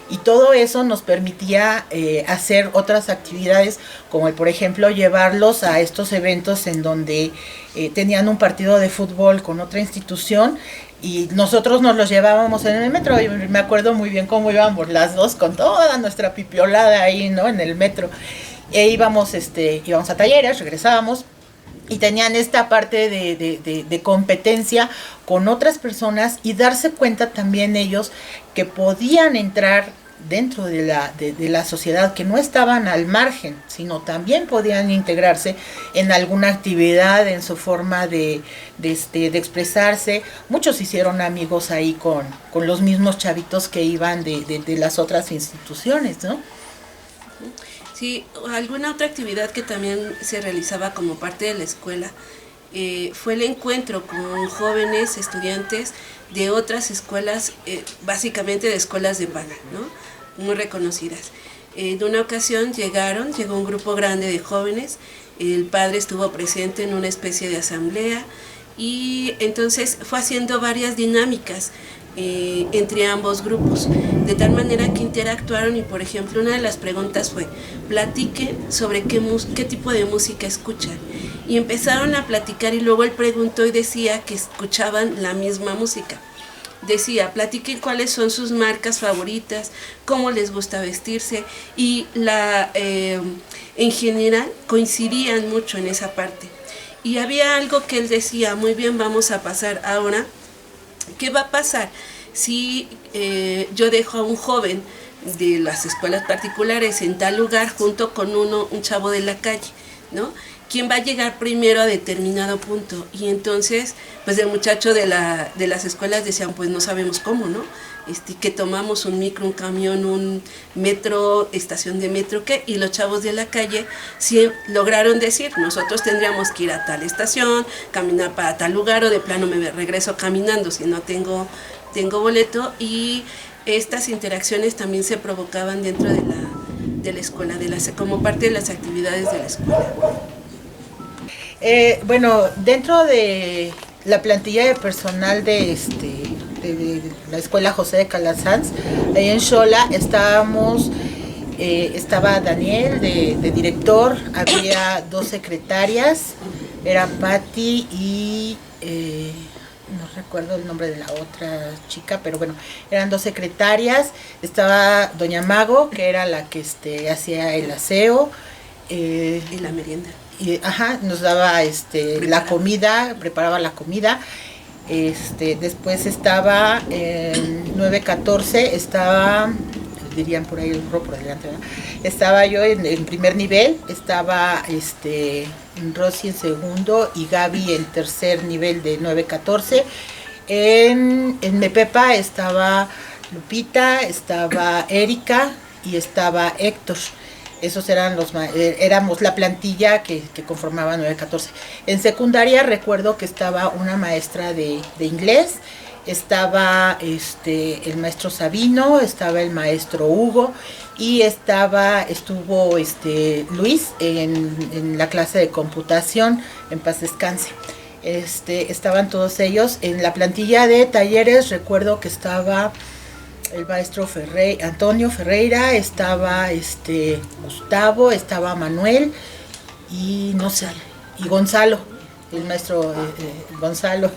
Speaker 2: Y todo eso nos permitía hacer otras actividades, como por ejemplo llevarlos a estos eventos en donde tenían un partido de fútbol con otra institución, y nosotros nos los llevábamos en el metro. Y me acuerdo muy bien cómo íbamos las dos con toda nuestra pipiolada ahí, ¿no? En el metro. Íbamos a talleres, regresábamos, y tenían esta parte de competencia con otras personas, y darse cuenta también ellos que podían entrar dentro de la sociedad, que no estaban al margen, sino también podían integrarse en alguna actividad, en su forma de expresarse. Muchos hicieron amigos ahí con los mismos chavitos que iban de las otras instituciones, ¿no?
Speaker 1: Sí, alguna otra actividad que también se realizaba como parte de la escuela fue el encuentro con jóvenes estudiantes de otras escuelas, básicamente de escuelas de paga, ¿no? Muy reconocidas. En una ocasión llegó un grupo grande de jóvenes, el padre estuvo presente en una especie de asamblea, y entonces fue haciendo varias dinámicas entre ambos grupos, de tal manera que interactuaron. Y por ejemplo, una de las preguntas fue: platiquen sobre qué tipo de música escuchan, y empezaron a platicar, y luego él preguntó y decía que escuchaban la misma música. Decía, platiquen cuáles son sus marcas favoritas, cómo les gusta vestirse, y en general coincidían mucho en esa parte. Y había algo que él decía: muy bien, vamos a pasar ahora, ¿qué va a pasar si yo dejo a un joven de las escuelas particulares en tal lugar junto con un chavo de la calle, ¿no? ¿Quién va a llegar primero a determinado punto? Y entonces, pues el muchacho de las escuelas decían, pues no sabemos cómo, ¿no? Que tomamos un micro, un camión, un metro, estación de metro, ¿qué? Y los chavos de la calle sí lograron decir, nosotros tendríamos que ir a tal estación, caminar para tal lugar, o de plano me regreso caminando si no tengo boleto. Y estas interacciones también se provocaban dentro de la escuela, como parte de las actividades de la escuela.
Speaker 2: Bueno, dentro de la plantilla de personal de la escuela José de Calasanz, ahí en Xola, estaba Daniel de director, había 2 secretarias, era Patti y no recuerdo el nombre de la otra chica, pero bueno, eran 2 secretarias. Estaba doña Mago, que era la que hacía el aseo,
Speaker 1: y la merienda.
Speaker 2: Nos daba la comida, preparaba la comida. Después estaba en 914, dirían por ahí el burro por delante, ¿verdad? Estaba yo en primer nivel, estaba Rosy en segundo y Gaby en tercer nivel de 914. En Mepepa estaba Lupita, estaba Erika y estaba Héctor. Esos eran éramos la plantilla que conformaba 914. En secundaria recuerdo que estaba una maestra de inglés, estaba el maestro Sabino, estaba el maestro Hugo, y estuvo Luis en la clase de computación, en paz descanse. Estaban todos ellos. En la plantilla de talleres recuerdo que estaba el maestro Antonio Ferreira, estaba Gustavo, estaba Manuel y no sé, y Gonzalo. el maestro Gonzalo,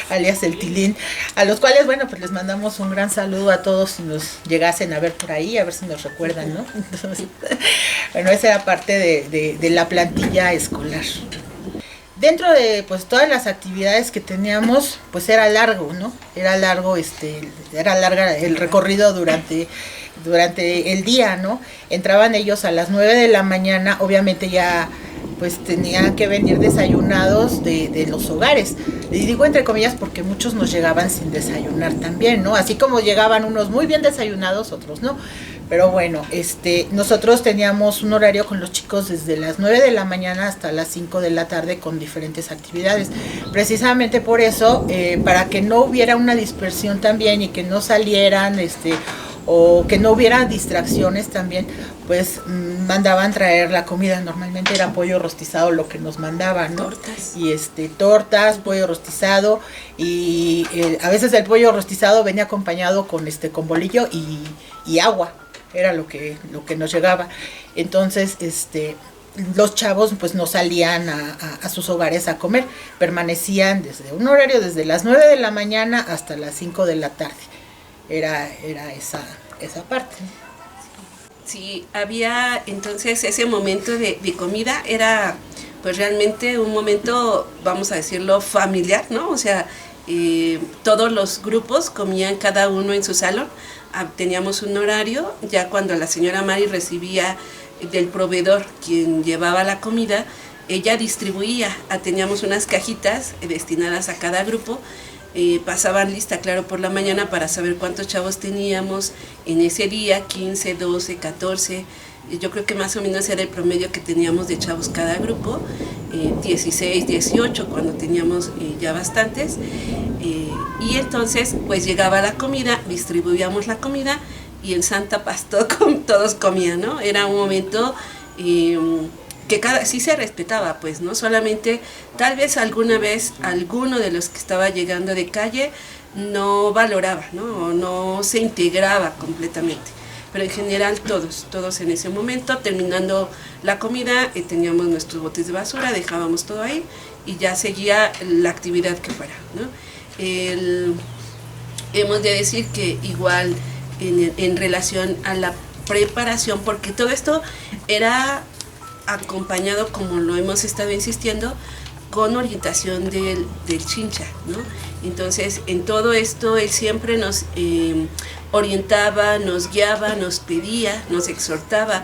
Speaker 2: alias el Tilín, a los cuales, bueno, pues les mandamos un gran saludo a todos si nos llegasen a ver por ahí, a ver si nos recuerdan, ¿no? Entonces, bueno, esa era parte de la plantilla escolar. Dentro de pues todas las actividades que teníamos, pues era largo, ¿no? Era larga el recorrido durante el día, ¿no? Entraban ellos a las 9 de la mañana, obviamente ya pues tenían que venir desayunados de los hogares. Y digo entre comillas porque muchos nos llegaban sin desayunar también, ¿no? Así como llegaban unos muy bien desayunados, otros no. Pero bueno, nosotros teníamos un horario con los chicos desde las 9 de la mañana hasta las 5 de la tarde con diferentes actividades. Precisamente por eso, para que no hubiera una dispersión también y que no salieran, o que no hubiera distracciones también, pues mandaban traer la comida. Normalmente era pollo rostizado lo que nos mandaban, ¿no?
Speaker 1: Tortas.
Speaker 2: Y tortas, pollo rostizado, y a veces el pollo rostizado venía acompañado con bolillo y agua. Era lo que nos llegaba. Entonces, los chavos pues no salían a sus hogares a comer, permanecían desde un horario desde las 9 de la mañana hasta las 5 de la tarde. Era esa parte.
Speaker 1: Sí, había entonces ese momento de comida, era pues realmente un momento, vamos a decirlo, familiar, ¿no? O sea, todos los grupos comían cada uno en su salón. Teníamos un horario, ya cuando la señora Mari recibía del proveedor quien llevaba la comida, ella distribuía, teníamos unas cajitas destinadas a cada grupo, pasaban lista, claro, por la mañana para saber cuántos chavos teníamos en ese día, 15, 12, 14, yo creo que más o menos era el promedio que teníamos de chavos cada grupo, 16, 18 cuando teníamos ya bastantes, y entonces pues llegaba la comida, distribuíamos la comida y en Santa Paz todos comían, ¿no? Era un momento que sí se respetaba, pues, ¿no? Solamente tal vez alguna vez alguno de los que estaba llegando de calle no valoraba, ¿no? O no se integraba completamente. Pero en general todos en ese momento, terminando la comida, teníamos nuestros botes de basura, dejábamos todo ahí y ya seguía la actividad que fuera, ¿no? Hemos de decir que igual en relación a la preparación, porque todo esto era acompañado, como lo hemos estado insistiendo, con orientación del Chincha, ¿no? Entonces, en todo esto, él siempre nos orientaba, nos guiaba, nos pedía, nos exhortaba.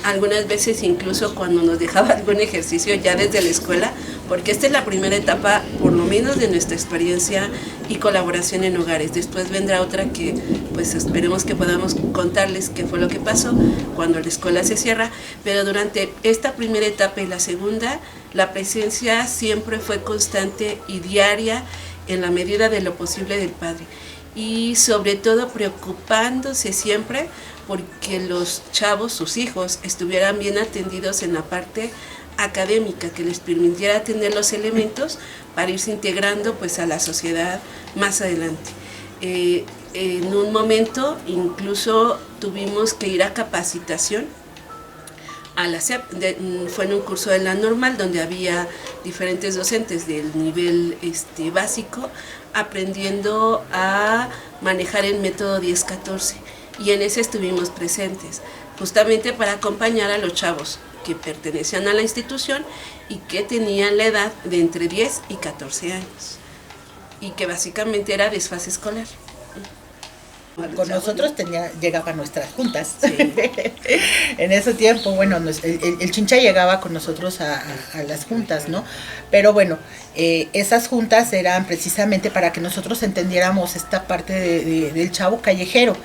Speaker 1: Algunas veces incluso cuando nos dejaba algún ejercicio ya desde la escuela, porque esta es la primera etapa, por lo menos de nuestra experiencia y colaboración en hogares. Después vendrá otra que pues esperemos que podamos contarles qué fue lo que pasó cuando la escuela se cierra, pero durante esta primera etapa y la segunda, la presencia siempre fue constante y diaria en la medida de lo posible del padre. Y sobre todo preocupándose siempre porque los chavos, sus hijos, estuvieran bien atendidos en la parte académica, que les permitiera tener los elementos para irse integrando pues a la sociedad más adelante. En un momento incluso tuvimos que ir a capacitación a la SEP, fue en un curso de la normal donde había diferentes docentes del nivel básico aprendiendo a manejar el método 10-14 y en ese estuvimos presentes justamente para acompañar a los chavos que pertenecían a la institución y que tenían la edad de entre 10 y 14 años y que básicamente era desfase escolar.
Speaker 2: Con nosotros llegaban nuestras juntas. Sí. En ese tiempo, bueno, el Chincha llegaba con nosotros a las juntas, ¿no? Pero bueno, esas juntas eran precisamente para que nosotros entendiéramos esta parte del chavo callejero,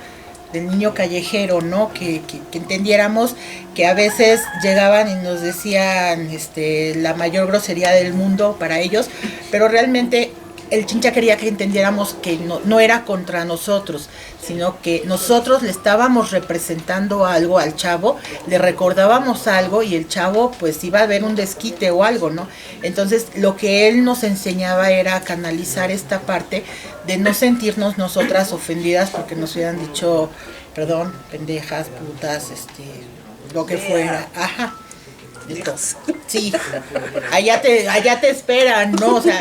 Speaker 2: del niño callejero, ¿no? Que entendiéramos que a veces llegaban y nos decían la mayor grosería del mundo para ellos, pero realmente el Chincha quería que entendiéramos que no era contra nosotros, sino que nosotros le estábamos representando algo al chavo, le recordábamos algo y el chavo pues iba a ver un desquite o algo, ¿no? Entonces lo que él nos enseñaba era canalizar esta parte de no sentirnos nosotras ofendidas porque nos hubieran dicho, perdón, pendejas, putas, lo que fuera, ajá. Sí, allá te esperan, ¿no? O sea,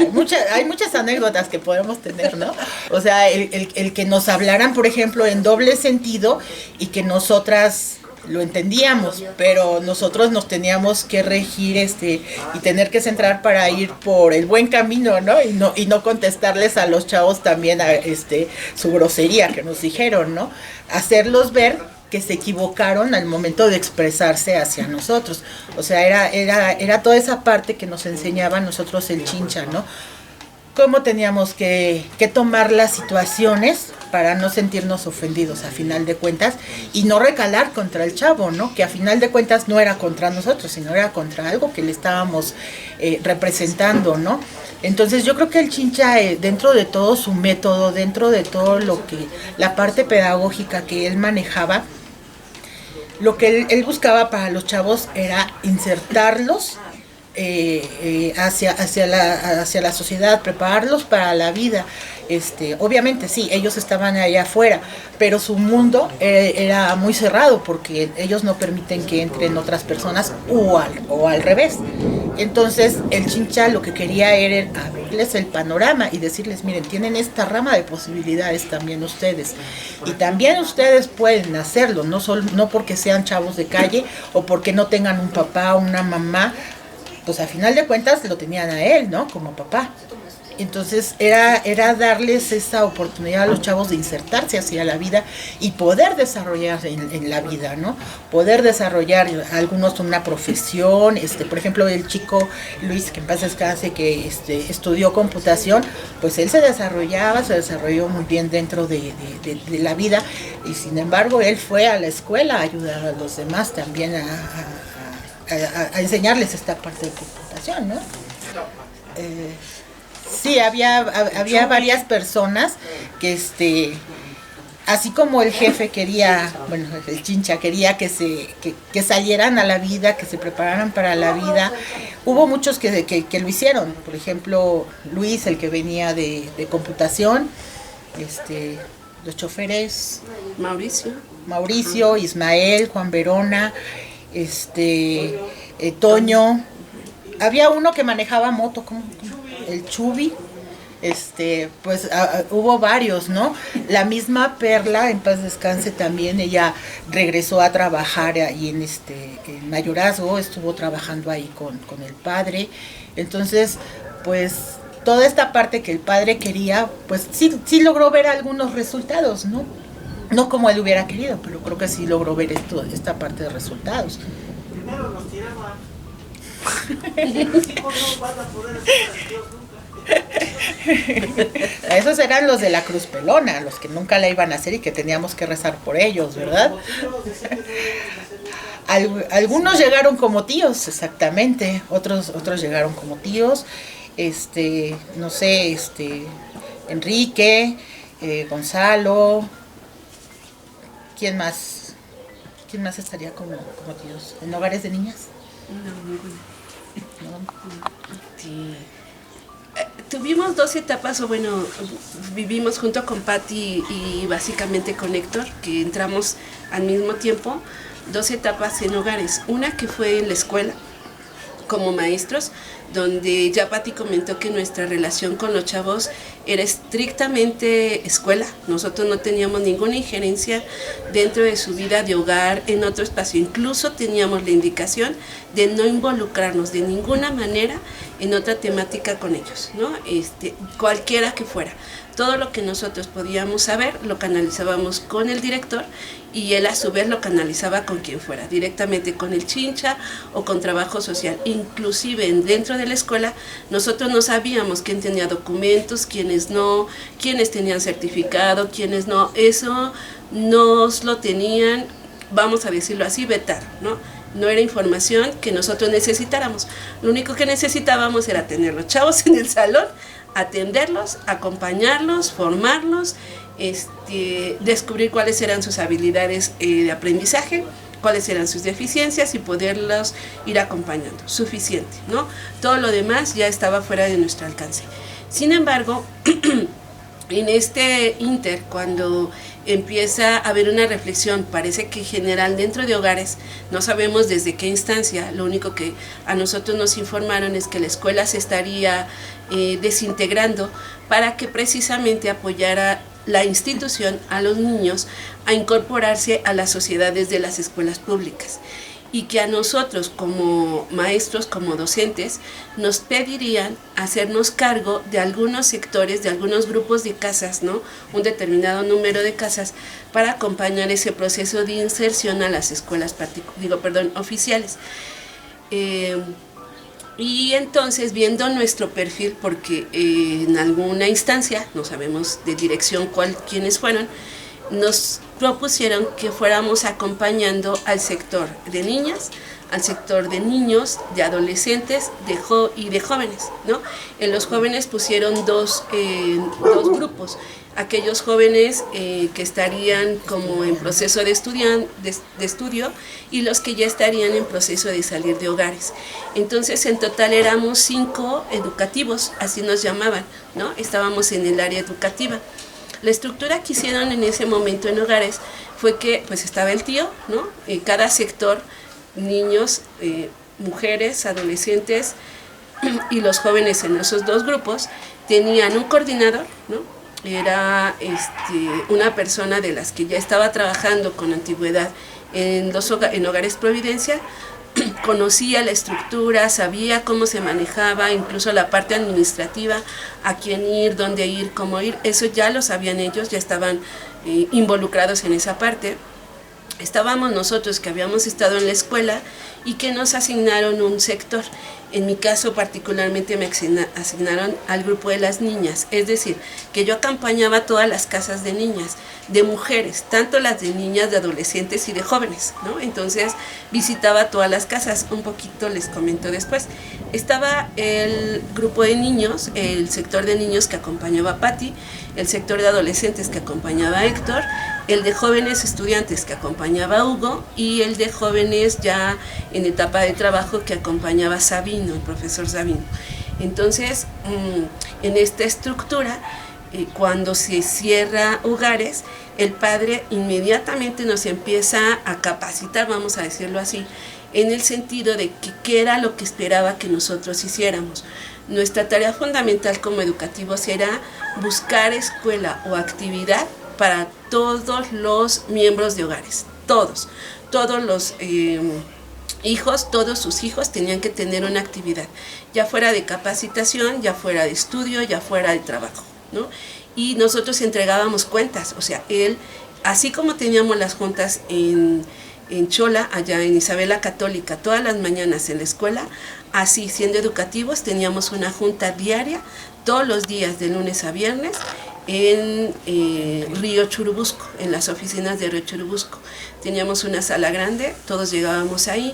Speaker 2: hay muchas anécdotas que podemos tener, ¿no? O sea, el que nos hablaran, por ejemplo, en doble sentido y que nosotras lo entendíamos, pero nosotros nos teníamos que regir y tener que centrar para ir por el buen camino, ¿no? Y no contestarles a los chavos también su grosería que nos dijeron, ¿no? Hacerlos ver que se equivocaron al momento de expresarse hacia nosotros. O sea, era toda esa parte que nos enseñaba a nosotros el chincha, ¿no? Cómo teníamos que tomar las situaciones para no sentirnos ofendidos a final de cuentas y no recalar contra el chavo, ¿no? Que a final de cuentas no era contra nosotros, sino era contra algo que le estábamos representando, ¿no? Entonces yo creo que el chincha, dentro de todo su método, dentro de todo la parte pedagógica que él manejaba, lo que él buscaba para los chavos era insertarlos hacia la sociedad, prepararlos para la vida. Obviamente sí, ellos estaban allá afuera, pero su mundo era muy cerrado porque ellos no permiten que entren otras personas o al revés. Entonces el chincha lo que quería era abrirles el panorama y decirles, miren, tienen esta rama de posibilidades también ustedes, y también ustedes pueden hacerlo, no porque sean chavos de calle o porque no tengan un papá o una mamá. Pues a final de cuentas lo tenían a él, ¿no? Como papá. Entonces era darles esa oportunidad a los chavos de insertarse hacia la vida y poder desarrollarse en la vida, ¿no? Poder desarrollar algunos una profesión, por ejemplo, el chico Luis, que en paz descanse, que estudió computación, pues él se desarrolló muy bien dentro de la vida, y sin embargo él fue a la escuela a ayudar a los demás también a enseñarles esta parte de computación, ¿no? Sí, había varias personas que así como el jefe quería, bueno, el chincha quería que salieran a la vida, que se prepararan para la vida, hubo muchos que lo hicieron. Por ejemplo, Luis, el que venía de computación, los choferes, Mauricio, Ismael, Juan Verona, Toño, había uno que manejaba moto, ¿cómo? El Chubi, pues hubo varios, ¿no? La misma Perla, en paz descanse también, ella regresó a trabajar ahí en Mayorazgo, estuvo trabajando ahí con el padre. Entonces, pues toda esta parte que el padre quería, pues sí logró ver algunos resultados, ¿no? No como él hubiera querido, pero creo que sí logró ver esta parte de resultados. Primero nos tiraban. Esos eran los de la Cruz Pelona, los que nunca la iban a hacer y que teníamos que rezar por ellos, ¿verdad? Algunos llegaron como tíos, exactamente. Otros llegaron como tíos. No sé, Enrique, Gonzalo. ¿Quién más estaría como tíos? ¿En hogares de niñas?
Speaker 1: No, ninguno. No. Sí. Tuvimos 2 etapas, o bueno, vivimos junto con Patti y básicamente con Héctor, que entramos al mismo tiempo, 2 etapas en hogares. Una que fue en la escuela, como maestros, donde ya Patti comentó que nuestra relación con los chavos era estrictamente escuela. Nosotros no teníamos ninguna injerencia dentro de su vida de hogar, en otro espacio. Incluso teníamos la indicación de no involucrarnos de ninguna manera en otra temática con ellos, ¿no? Cualquiera que fuera. Todo lo que nosotros podíamos saber lo canalizábamos con el director, y él a su vez lo canalizaba con quien fuera, directamente con el chincha o con trabajo social. Inclusive dentro de la escuela nosotros no sabíamos quién tenía documentos, quiénes no, quiénes tenían certificado, quiénes no. Eso nos lo tenían, vamos a decirlo así, vetar, ¿no? No era información que nosotros necesitáramos. Lo único que necesitábamos era tener los chavos en el salón, atenderlos, acompañarlos, formarlos, descubrir cuáles eran sus habilidades de aprendizaje, cuáles eran sus deficiencias y poderlos ir acompañando. Suficiente, ¿no? Todo lo demás ya estaba fuera de nuestro alcance. Sin embargo, en este inter, cuando empieza a haber una reflexión, parece que en general dentro de hogares, no sabemos desde qué instancia, lo único que a nosotros nos informaron es que la escuela se estaría desintegrando para que precisamente apoyara la institución a los niños a incorporarse a las sociedades de las escuelas públicas, y que a nosotros como maestros, como docentes, nos pedirían hacernos cargo de algunos sectores, de algunos grupos de casas, ¿no? Un determinado número de casas para acompañar ese proceso de inserción a las escuelas oficiales. Y entonces, viendo nuestro perfil, porque en alguna instancia, no sabemos de dirección quiénes fueron, nos propusieron que fuéramos acompañando al sector de niñas, al sector de niños, de adolescentes y de jóvenes, ¿no? En los jóvenes pusieron dos grupos, aquellos jóvenes que estarían como en proceso de estudio y los que ya estarían en proceso de salir de hogares. Entonces, en total éramos 5 educativos, así nos llamaban, ¿no? Estábamos en el área educativa. La estructura que hicieron en ese momento en hogares fue que pues estaba el tío, ¿no? Cada sector, niños, mujeres, adolescentes y los jóvenes en esos dos grupos tenían un coordinador, ¿no? Era una persona de las que ya estaba trabajando con antigüedad en Hogares Providencia, conocía la estructura, sabía cómo se manejaba, incluso la parte administrativa, a quién ir, dónde ir, cómo ir, eso ya lo sabían ellos, ya estaban involucrados en esa parte. Estábamos nosotros que habíamos estado en la escuela y que nos asignaron un sector. En mi caso particularmente me asignaron al grupo de las niñas, es decir, que yo acompañaba todas las casas de niñas, de mujeres, tanto las de niñas, de adolescentes y de jóvenes, ¿no? Entonces visitaba todas las casas, un poquito les comento después. Estaba el grupo de niños, el sector de niños que acompañaba a Patti, el sector de adolescentes que acompañaba a Héctor, el de jóvenes estudiantes que acompañaba a Hugo y el de jóvenes ya en etapa de trabajo que acompañaba a Sabino, el profesor Sabino. Entonces, en esta estructura, cuando se cierra Hogares, el padre inmediatamente nos empieza a capacitar, vamos a decirlo así, en el sentido de que qué era lo que esperaba que nosotros hiciéramos. Nuestra tarea fundamental como educativos era buscar escuela o actividad para todos los miembros de hogares, todos los hijos, todos sus hijos tenían que tener una actividad, ya fuera de capacitación, ya fuera de estudio, ya fuera de trabajo, ¿no? Y nosotros entregábamos cuentas, o sea, él, así como teníamos las juntas en Xola, allá en Isabela Católica, todas las mañanas en la escuela, así siendo educativos teníamos una junta diaria, todos los días de lunes a viernes, en Río Churubusco, en las oficinas de Río Churubusco. Teníamos una sala grande, todos llegábamos ahí,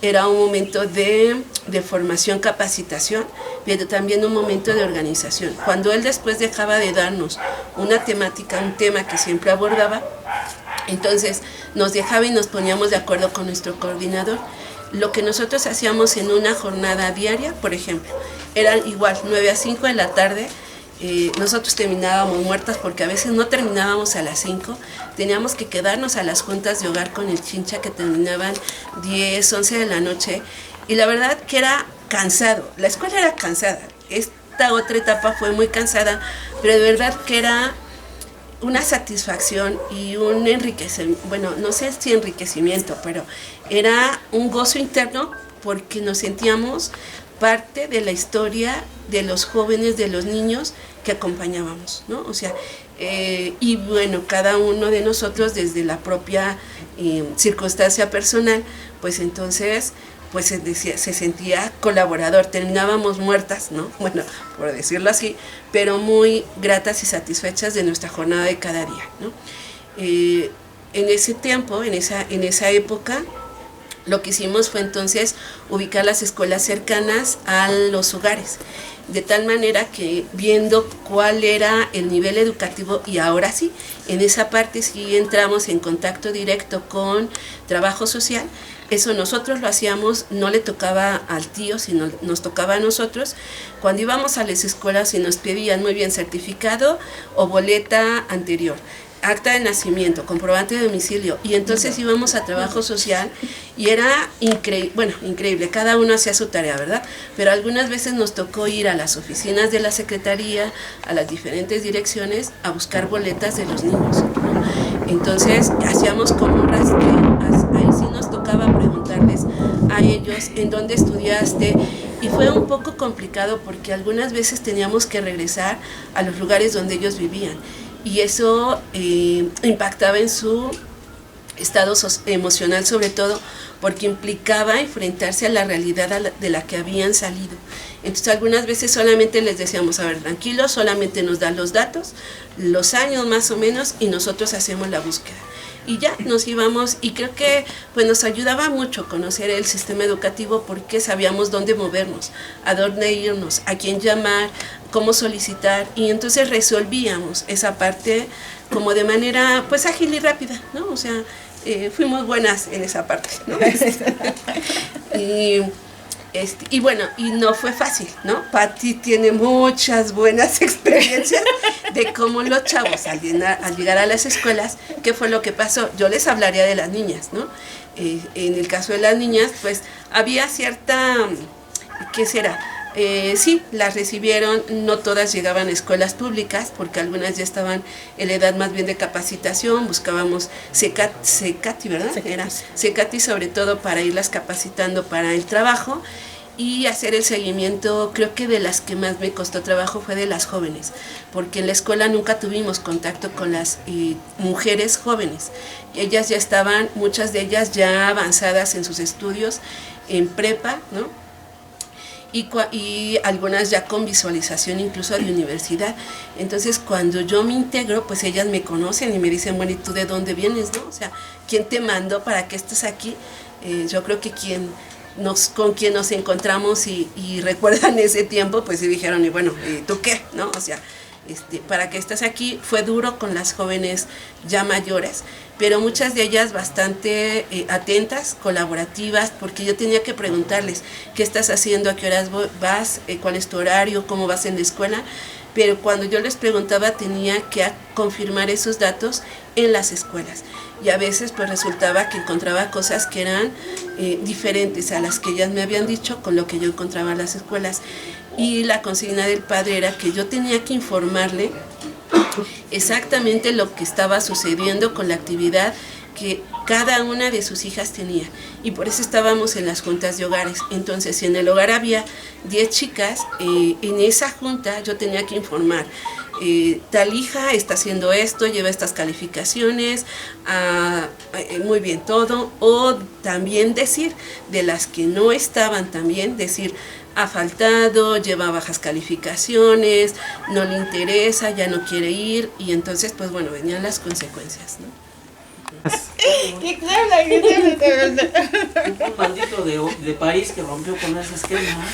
Speaker 1: era un momento de formación, capacitación, pero también un momento de organización. Cuando él después dejaba de darnos una temática, un tema que siempre abordaba, entonces nos dejaba y nos poníamos de acuerdo con nuestro coordinador. Lo que nosotros hacíamos en una jornada diaria, por ejemplo, eran igual 9 a 5 de la tarde, nosotros terminábamos muertas porque a veces no terminábamos a las 5, teníamos que quedarnos a las juntas de hogar con el chincha que terminaban 10, 11 de la noche, y la verdad que era cansado, la escuela era cansada, esta otra etapa fue muy cansada, pero de verdad que era una satisfacción y un enriquecimiento, bueno, no sé si enriquecimiento, pero era un gozo interno porque nos sentíamos parte de la historia de los jóvenes, de los niños que acompañábamos, ¿no? O sea, y bueno, cada uno de nosotros desde la propia circunstancia personal, pues entonces pues se sentía colaborador, terminábamos muertas, ¿no? Bueno, por decirlo así, pero muy gratas y satisfechas de nuestra jornada de cada día, ¿no? En ese tiempo, en esa época, lo que hicimos fue entonces ubicar las escuelas cercanas a los hogares, de tal manera que viendo cuál era el nivel educativo, y ahora sí, en esa parte sí entramos en contacto directo con trabajo social. Eso nosotros lo hacíamos, no le tocaba al tío, sino nos tocaba a nosotros. Cuando íbamos a las escuelas y nos pedían muy bien certificado o boleta anterior, acta de nacimiento, comprobante de domicilio, y entonces íbamos a trabajo social y era increíble, cada uno hacía su tarea, ¿verdad? Pero algunas veces nos tocó ir a las oficinas de la secretaría, a las diferentes direcciones, a buscar boletas de los niños, ¿no? Entonces hacíamos como un rastreo, ahí sí nos tocaba preguntarles a ellos en dónde estudiaste, y fue un poco complicado porque algunas veces teníamos que regresar a los lugares donde ellos vivían, y eso impactaba en su estado emocional, sobre todo porque implicaba enfrentarse a la realidad de la que habían salido. Entonces algunas veces solamente les decíamos, a ver, tranquilos, solamente nos dan los datos, los años más o menos, y nosotros hacemos la búsqueda. Y ya nos íbamos, y creo que pues nos ayudaba mucho conocer el sistema educativo porque sabíamos dónde movernos, a dónde irnos, a quién llamar, cómo solicitar, y entonces resolvíamos esa parte como de manera pues ágil y rápida, ¿no? O sea, fuimos buenas en esa parte, ¿no? Y bueno, y no fue fácil, ¿no? Pati tiene muchas buenas experiencias de cómo los chavos al llegar a las escuelas, ¿qué fue lo que pasó? Yo les hablaría de las niñas, ¿no? En el caso de las niñas, pues había cierta, ¿qué será? Sí, las recibieron, no todas llegaban a escuelas públicas, porque algunas ya estaban en la edad más bien de capacitación, buscábamos CECATI, ¿verdad? CECATI sobre todo para irlas capacitando para el trabajo y hacer el seguimiento. Creo que de las que más me costó trabajo fue de las jóvenes, porque en la escuela nunca tuvimos contacto con las mujeres jóvenes. Ellas ya estaban, muchas de ellas ya avanzadas en sus estudios, en prepa, ¿no? Y algunas ya con visualización incluso de universidad. Entonces cuando yo me integro, pues ellas me conocen y me dicen, bueno, ¿y tú de dónde vienes, no? O sea, ¿quién te mandó para que estés aquí? Yo creo que con quien nos encontramos y recuerdan ese tiempo, pues sí dijeron, y bueno, ¿y tú qué? ¿No? O sea, para que estés aquí. Fue duro con las jóvenes ya mayores, pero muchas de ellas bastante atentas, colaborativas, porque yo tenía que preguntarles, ¿qué estás haciendo? ¿A qué horas vas? ¿Cuál es tu horario? ¿Cómo vas en la escuela? Pero cuando yo les preguntaba tenía que confirmar esos datos en las escuelas. Y a veces pues resultaba que encontraba cosas que eran diferentes a las que ellas me habían dicho con lo que yo encontraba en las escuelas. Y la consigna del padre era que yo tenía que informarle exactamente lo que estaba sucediendo con la actividad que cada una de sus hijas tenía. Y por eso estábamos en las juntas de hogares. Entonces, si en el hogar había 10 chicas, en esa junta yo tenía que informar. Tal hija está haciendo esto, lleva estas calificaciones, muy bien todo. O también decir, de las que no estaban también, decir, ha faltado, lleva bajas calificaciones, no le interesa, ya no quiere ir, y entonces pues bueno, venían las consecuencias, ¿no?
Speaker 3: Un maldito de país que rompió con ese esquema.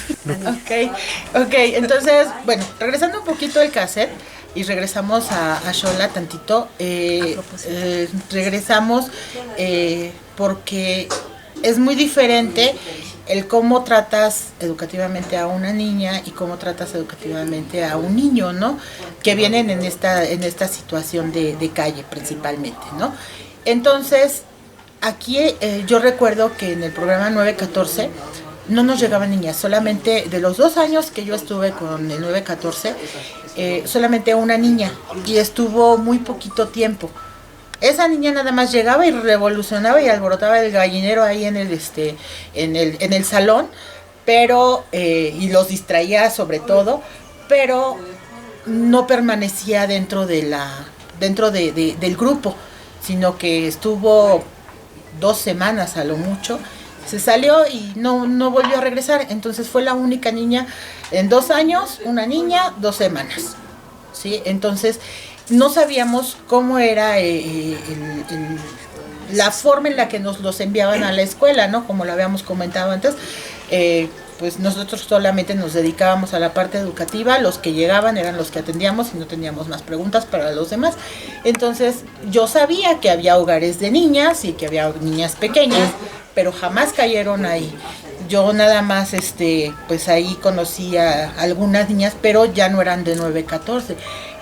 Speaker 2: Ok, entonces, bueno, regresando un poquito al cassette y regresamos a Xola tantito, regresamos porque es muy diferente el cómo tratas educativamente a una niña y cómo tratas educativamente a un niño, ¿no? Que vienen en esta situación de calle principalmente, ¿no? Entonces, aquí yo recuerdo que en el programa 914 no nos llegaban niñas, solamente de los 2 años que yo estuve con el 914, solamente una niña, y estuvo muy poquito tiempo. Esa niña nada más llegaba y revolucionaba y alborotaba el gallinero ahí en el salón, pero y los distraía sobre todo, pero no permanecía dentro del grupo, sino que estuvo 2 semanas a lo mucho, se salió y no volvió a regresar. Entonces fue la única niña en 2 años, una niña, 2 semanas, ¿sí? Entonces no sabíamos cómo era la forma en la que nos los enviaban a la escuela, ¿no? Como lo habíamos comentado antes, pues nosotros solamente nos dedicábamos a la parte educativa, los que llegaban eran los que atendíamos y no teníamos más preguntas para los demás. Entonces yo sabía que había hogares de niñas y que había niñas pequeñas, pero jamás cayeron ahí. Yo nada más, pues ahí conocí a algunas niñas, pero ya no eran de 914.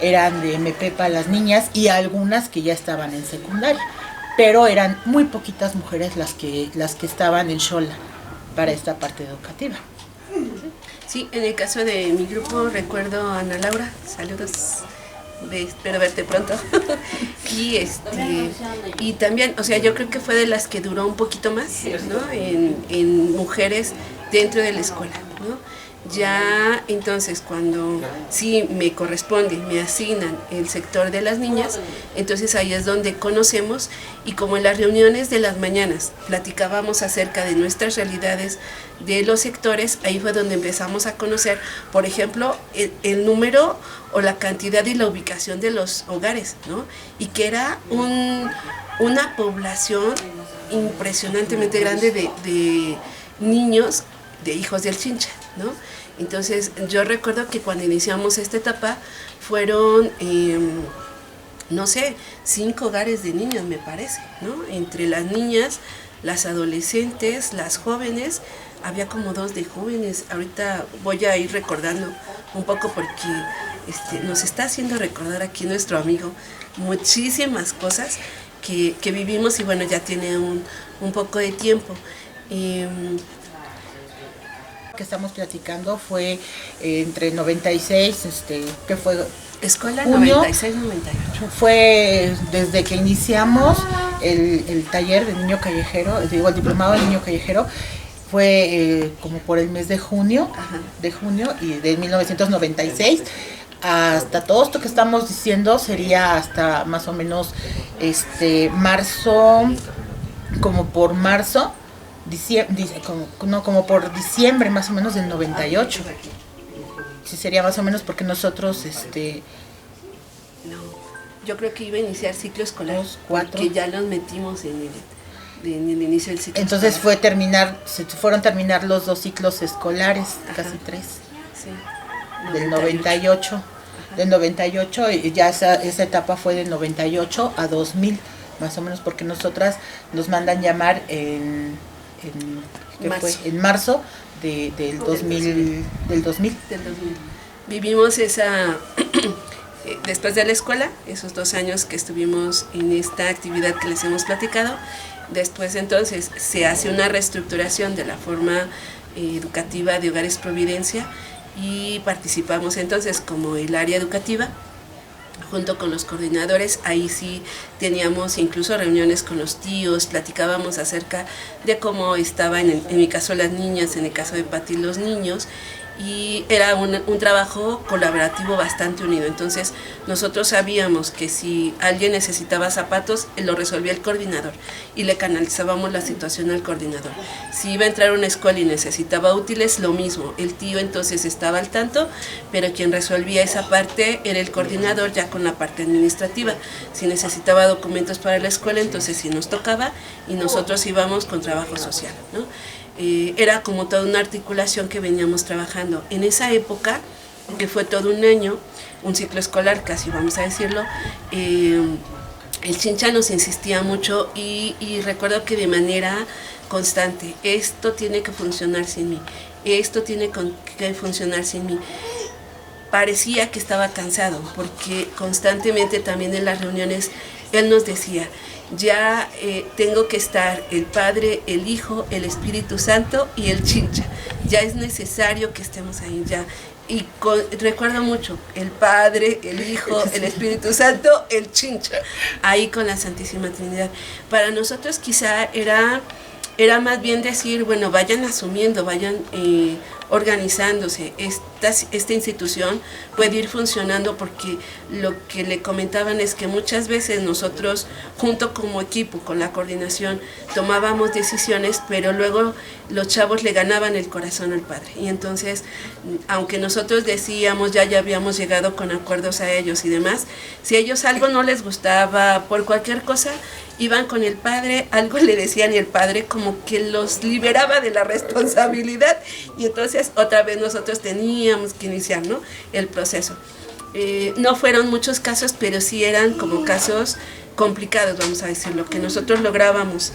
Speaker 2: eran de MP para las niñas y algunas que ya estaban en secundaria, pero eran muy poquitas mujeres las que estaban en Xola para esta parte educativa.
Speaker 1: Sí, en el caso de mi grupo recuerdo a Ana Laura, saludos, espero verte pronto. y también, o sea, yo creo que fue de las que duró un poquito más, ¿no? En mujeres dentro de la escuela, ¿no? Ya entonces cuando sí me corresponde, me asignan el sector de las niñas, entonces ahí es donde conocemos, y como en las reuniones de las mañanas platicábamos acerca de nuestras realidades de los sectores, ahí fue donde empezamos a conocer, por ejemplo, el número o la cantidad y la ubicación de los hogares, ¿no? Y que era una población impresionantemente grande de niños, de hijos del Chincha, ¿no? Entonces yo recuerdo que cuando iniciamos esta etapa fueron, no sé, 5 hogares de niños, me parece, ¿no? Entre las niñas, las adolescentes, las jóvenes, había como 2 de jóvenes. Ahorita voy a ir recordando un poco porque nos está haciendo recordar aquí nuestro amigo muchísimas cosas que vivimos, y bueno, ya tiene un poco de tiempo.
Speaker 2: Que estamos platicando fue entre 96, que fue
Speaker 1: escuela,
Speaker 2: junio,
Speaker 1: 96-98.
Speaker 2: fue desde que iniciamos el taller de niño callejero, digo, el diplomado de niño callejero, fue como por el mes de junio, y de 1996 hasta todo esto que estamos diciendo sería hasta más o menos marzo, como por marzo, como por diciembre más o menos del 98. Sí, sería más o menos porque nosotros
Speaker 1: no, yo creo que iba a iniciar ciclo escolar,
Speaker 2: 4,
Speaker 1: que ya los metimos en el inicio del ciclo
Speaker 2: entonces
Speaker 1: escolar.
Speaker 2: se fueron a terminar los 2 ciclos escolares, casi 3,
Speaker 1: sí,
Speaker 2: del 98. Del 98, y ya esa etapa fue del 98 a 2000 más o menos, porque nosotras nos mandan llamar en marzo del 2000.
Speaker 1: Vivimos esa después de la escuela, esos 2 años que estuvimos en esta actividad que les hemos platicado. Después entonces se hace una reestructuración de la forma educativa de Hogares Providencia, y participamos entonces como el área educativa junto con los coordinadores. Ahí sí teníamos incluso reuniones con los tíos, platicábamos acerca de cómo estaban, en mi caso las niñas, en el caso de Pati los niños, y era un trabajo colaborativo bastante unido. Entonces nosotros sabíamos que si alguien necesitaba zapatos, lo resolvía el coordinador y le canalizábamos la situación al coordinador. Si iba a entrar a una escuela y necesitaba útiles, lo mismo, el tío entonces estaba al tanto, pero quien resolvía esa parte era el coordinador, ya con la parte administrativa. Si necesitaba documentos para la escuela, entonces sí nos tocaba, y nosotros íbamos con trabajo social, ¿no? Era como toda una articulación que veníamos trabajando. En esa época, que fue todo un año, un ciclo escolar casi, vamos a decirlo, el Chincha nos insistía mucho, y recuerdo que de manera constante, esto tiene que funcionar sin mí, esto tiene que funcionar sin mí. Parecía que estaba cansado, porque constantemente también en las reuniones él nos decía, ya tengo que estar el Padre, el Hijo, el Espíritu Santo y el Chincha. Ya es necesario que estemos ahí ya. Y recuerdo mucho, el Padre, el Hijo, el Espíritu Santo, el Chincha, ahí con la Santísima Trinidad. Para nosotros quizá era más bien decir, bueno, vayan asumiendo, vayan organizándose. Esta institución puede ir funcionando, porque lo que le comentaban es que muchas veces nosotros, junto como equipo, con la coordinación, tomábamos decisiones, pero luego los chavos le ganaban el corazón al Padre. Y entonces, aunque nosotros decíamos, ya habíamos llegado con acuerdos a ellos y demás, si a ellos algo no les gustaba, por cualquier cosa, iban con el Padre, algo le decían, y el Padre como que los liberaba de la responsabilidad, y entonces otra vez nosotros teníamos que iniciar, ¿no?, el proceso. No fueron muchos casos, pero sí eran como casos complicados, vamos a decirlo, que nosotros lográbamos,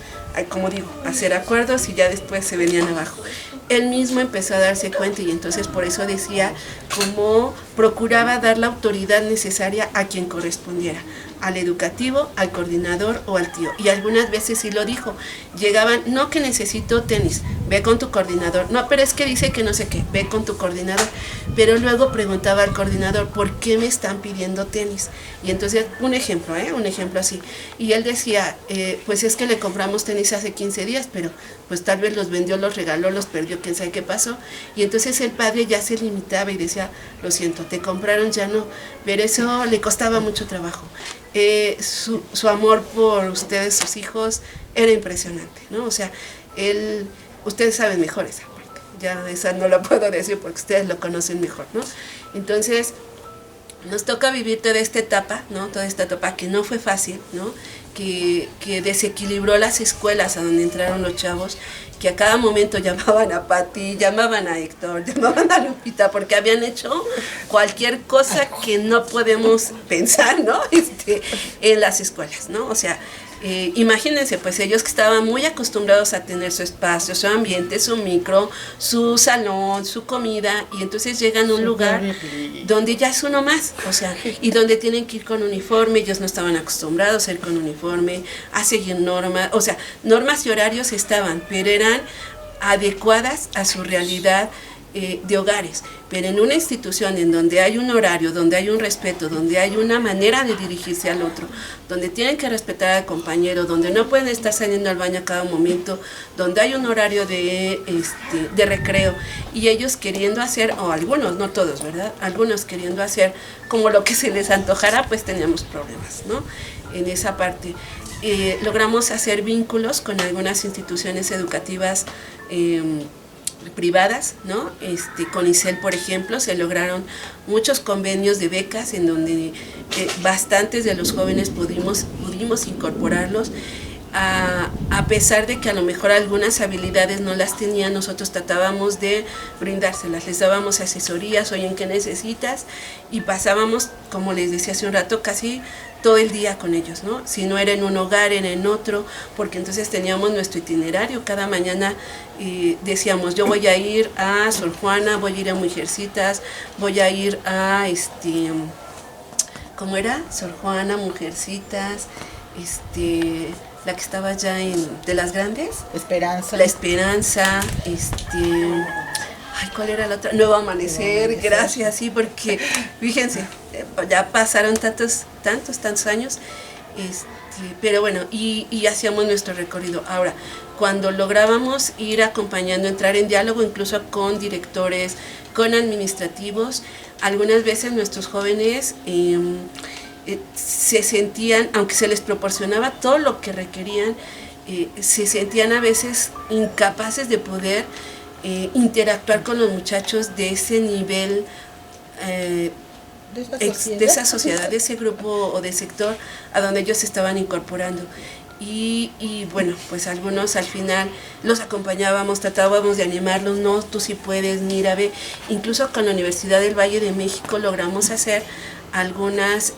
Speaker 1: como digo, hacer acuerdos y ya después se venían abajo. Él mismo empezó a darse cuenta, y entonces por eso decía cómo procuraba dar la autoridad necesaria a quien correspondiera, al educativo, al coordinador o al tío. Y algunas veces sí lo dijo. Llegaban, no que necesito tenis, ve con tu coordinador. No, pero es que dice que no sé qué, ve con tu coordinador. Pero luego preguntaba al coordinador, ¿por qué me están pidiendo tenis? Y entonces, un ejemplo así. Y él decía, pues es que le compramos tenis hace 15 días, pero pues tal vez los vendió, los regaló, los perdió, quién sabe qué pasó. Y entonces el padre ya se limitaba y decía, lo siento, te compraron, ya no. Pero eso le costaba mucho trabajo. Su amor por ustedes, sus hijos, era impresionante, ¿no? O sea, ustedes saben mejor esa parte, ya esa no la puedo decir porque ustedes lo conocen mejor, ¿no? Entonces, nos toca vivir toda esta etapa, ¿no? Toda esta etapa que no fue fácil, ¿no? Que desequilibró las escuelas a donde entraron los chavos, que a cada momento llamaban a Pati, llamaban a Héctor, llamaban a Lupita, porque habían hecho cualquier cosa que no podemos pensar, ¿no? En las escuelas, ¿no? O sea, imagínense, pues ellos que estaban muy acostumbrados a tener su espacio, su ambiente, su micro, su salón, su comida, y entonces llegan a un lugar donde ya es uno más, o sea, y donde tienen que ir con uniforme. Ellos no estaban acostumbrados a ir con uniforme, a seguir normas, o sea, normas y horarios estaban, pero eran adecuadas a su realidad de hogares. Pero en una institución en donde hay un horario, donde hay un respeto, donde hay una manera de dirigirse al otro, donde tienen que respetar al compañero, donde no pueden estar saliendo al baño a cada momento, donde hay un horario de recreo, y ellos queriendo hacer, o algunos, no todos, ¿verdad? Algunos queriendo hacer como lo que se les antojara, pues teníamos problemas, ¿no? En esa parte. Logramos hacer vínculos con algunas instituciones educativas privadas, ¿no? Con ISEL, por ejemplo, se lograron muchos convenios de becas en donde bastantes de los jóvenes pudimos incorporarlos. A pesar de que a lo mejor algunas habilidades no las tenían, nosotros tratábamos de brindárselas, les dábamos asesorías, oye, ¿en qué necesitas? Y pasábamos, como les decía hace un rato, casi todo el día con ellos, ¿no? Si no era en un hogar, era en otro, porque entonces teníamos nuestro itinerario. Cada mañana decíamos, yo voy a ir a Sor Juana, voy a ir a Mujercitas, voy a ir a, ¿cómo era? Sor Juana, Mujercitas, la que estaba ya de las grandes.
Speaker 2: Esperanza.
Speaker 1: La Esperanza, ¿cuál era la otra? Nuevo Amanecer, gracias, sí, porque fíjense, ya pasaron tantos años, pero bueno, y hacíamos nuestro recorrido. Ahora, cuando lográbamos ir acompañando, entrar en diálogo incluso con directores, con administrativos, algunas veces nuestros jóvenes se sentían, aunque se les proporcionaba todo lo que requerían, se sentían a veces incapaces de poder interactuar con los muchachos de ese nivel, de esa sociedad, de ese grupo o de sector a donde ellos se estaban incorporando. Y bueno, pues algunos al final los acompañábamos, tratábamos de animarlos, no, tú sí puedes, mira, ve. Incluso con la Universidad del Valle de México logramos hacer algunos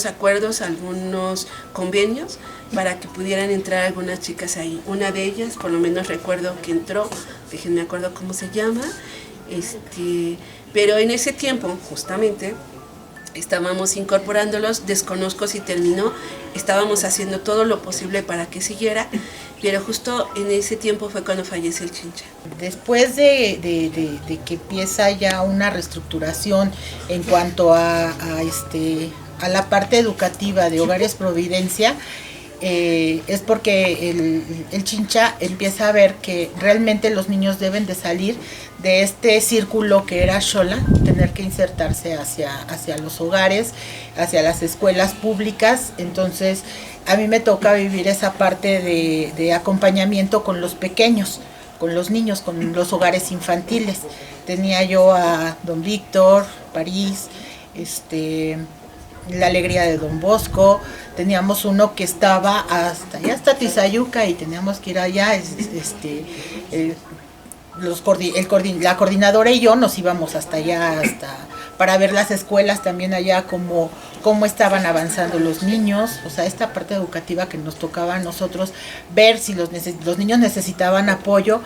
Speaker 1: acuerdos, algunos convenios para que pudieran entrar algunas chicas ahí. Una de ellas, por lo menos recuerdo que entró, déjenme acuerdo cómo se llama, pero en ese tiempo, justamente, estábamos incorporándolos, desconozco si terminó, estábamos haciendo todo lo posible para que siguiera, pero justo en ese tiempo fue cuando fallece el Chincha.
Speaker 2: Después de que empieza ya una reestructuración en cuanto a la parte educativa de Hogares Providencia, es porque el Chincha empieza a ver que realmente los niños deben de salir de este círculo que era Xola, tener que insertarse hacia los hogares, hacia las escuelas públicas. Entonces a mí me toca vivir esa parte de acompañamiento con los pequeños, con los niños, con los hogares infantiles. Tenía yo a don Víctor, París, La Alegría de Don Bosco, teníamos uno que estaba hasta Tizayuca y teníamos que ir allá, la coordinadora y yo nos íbamos hasta allá, para ver las escuelas también allá, cómo cómo estaban avanzando los niños, o sea, esta parte educativa que nos tocaba a nosotros, ver si los niños necesitaban apoyo,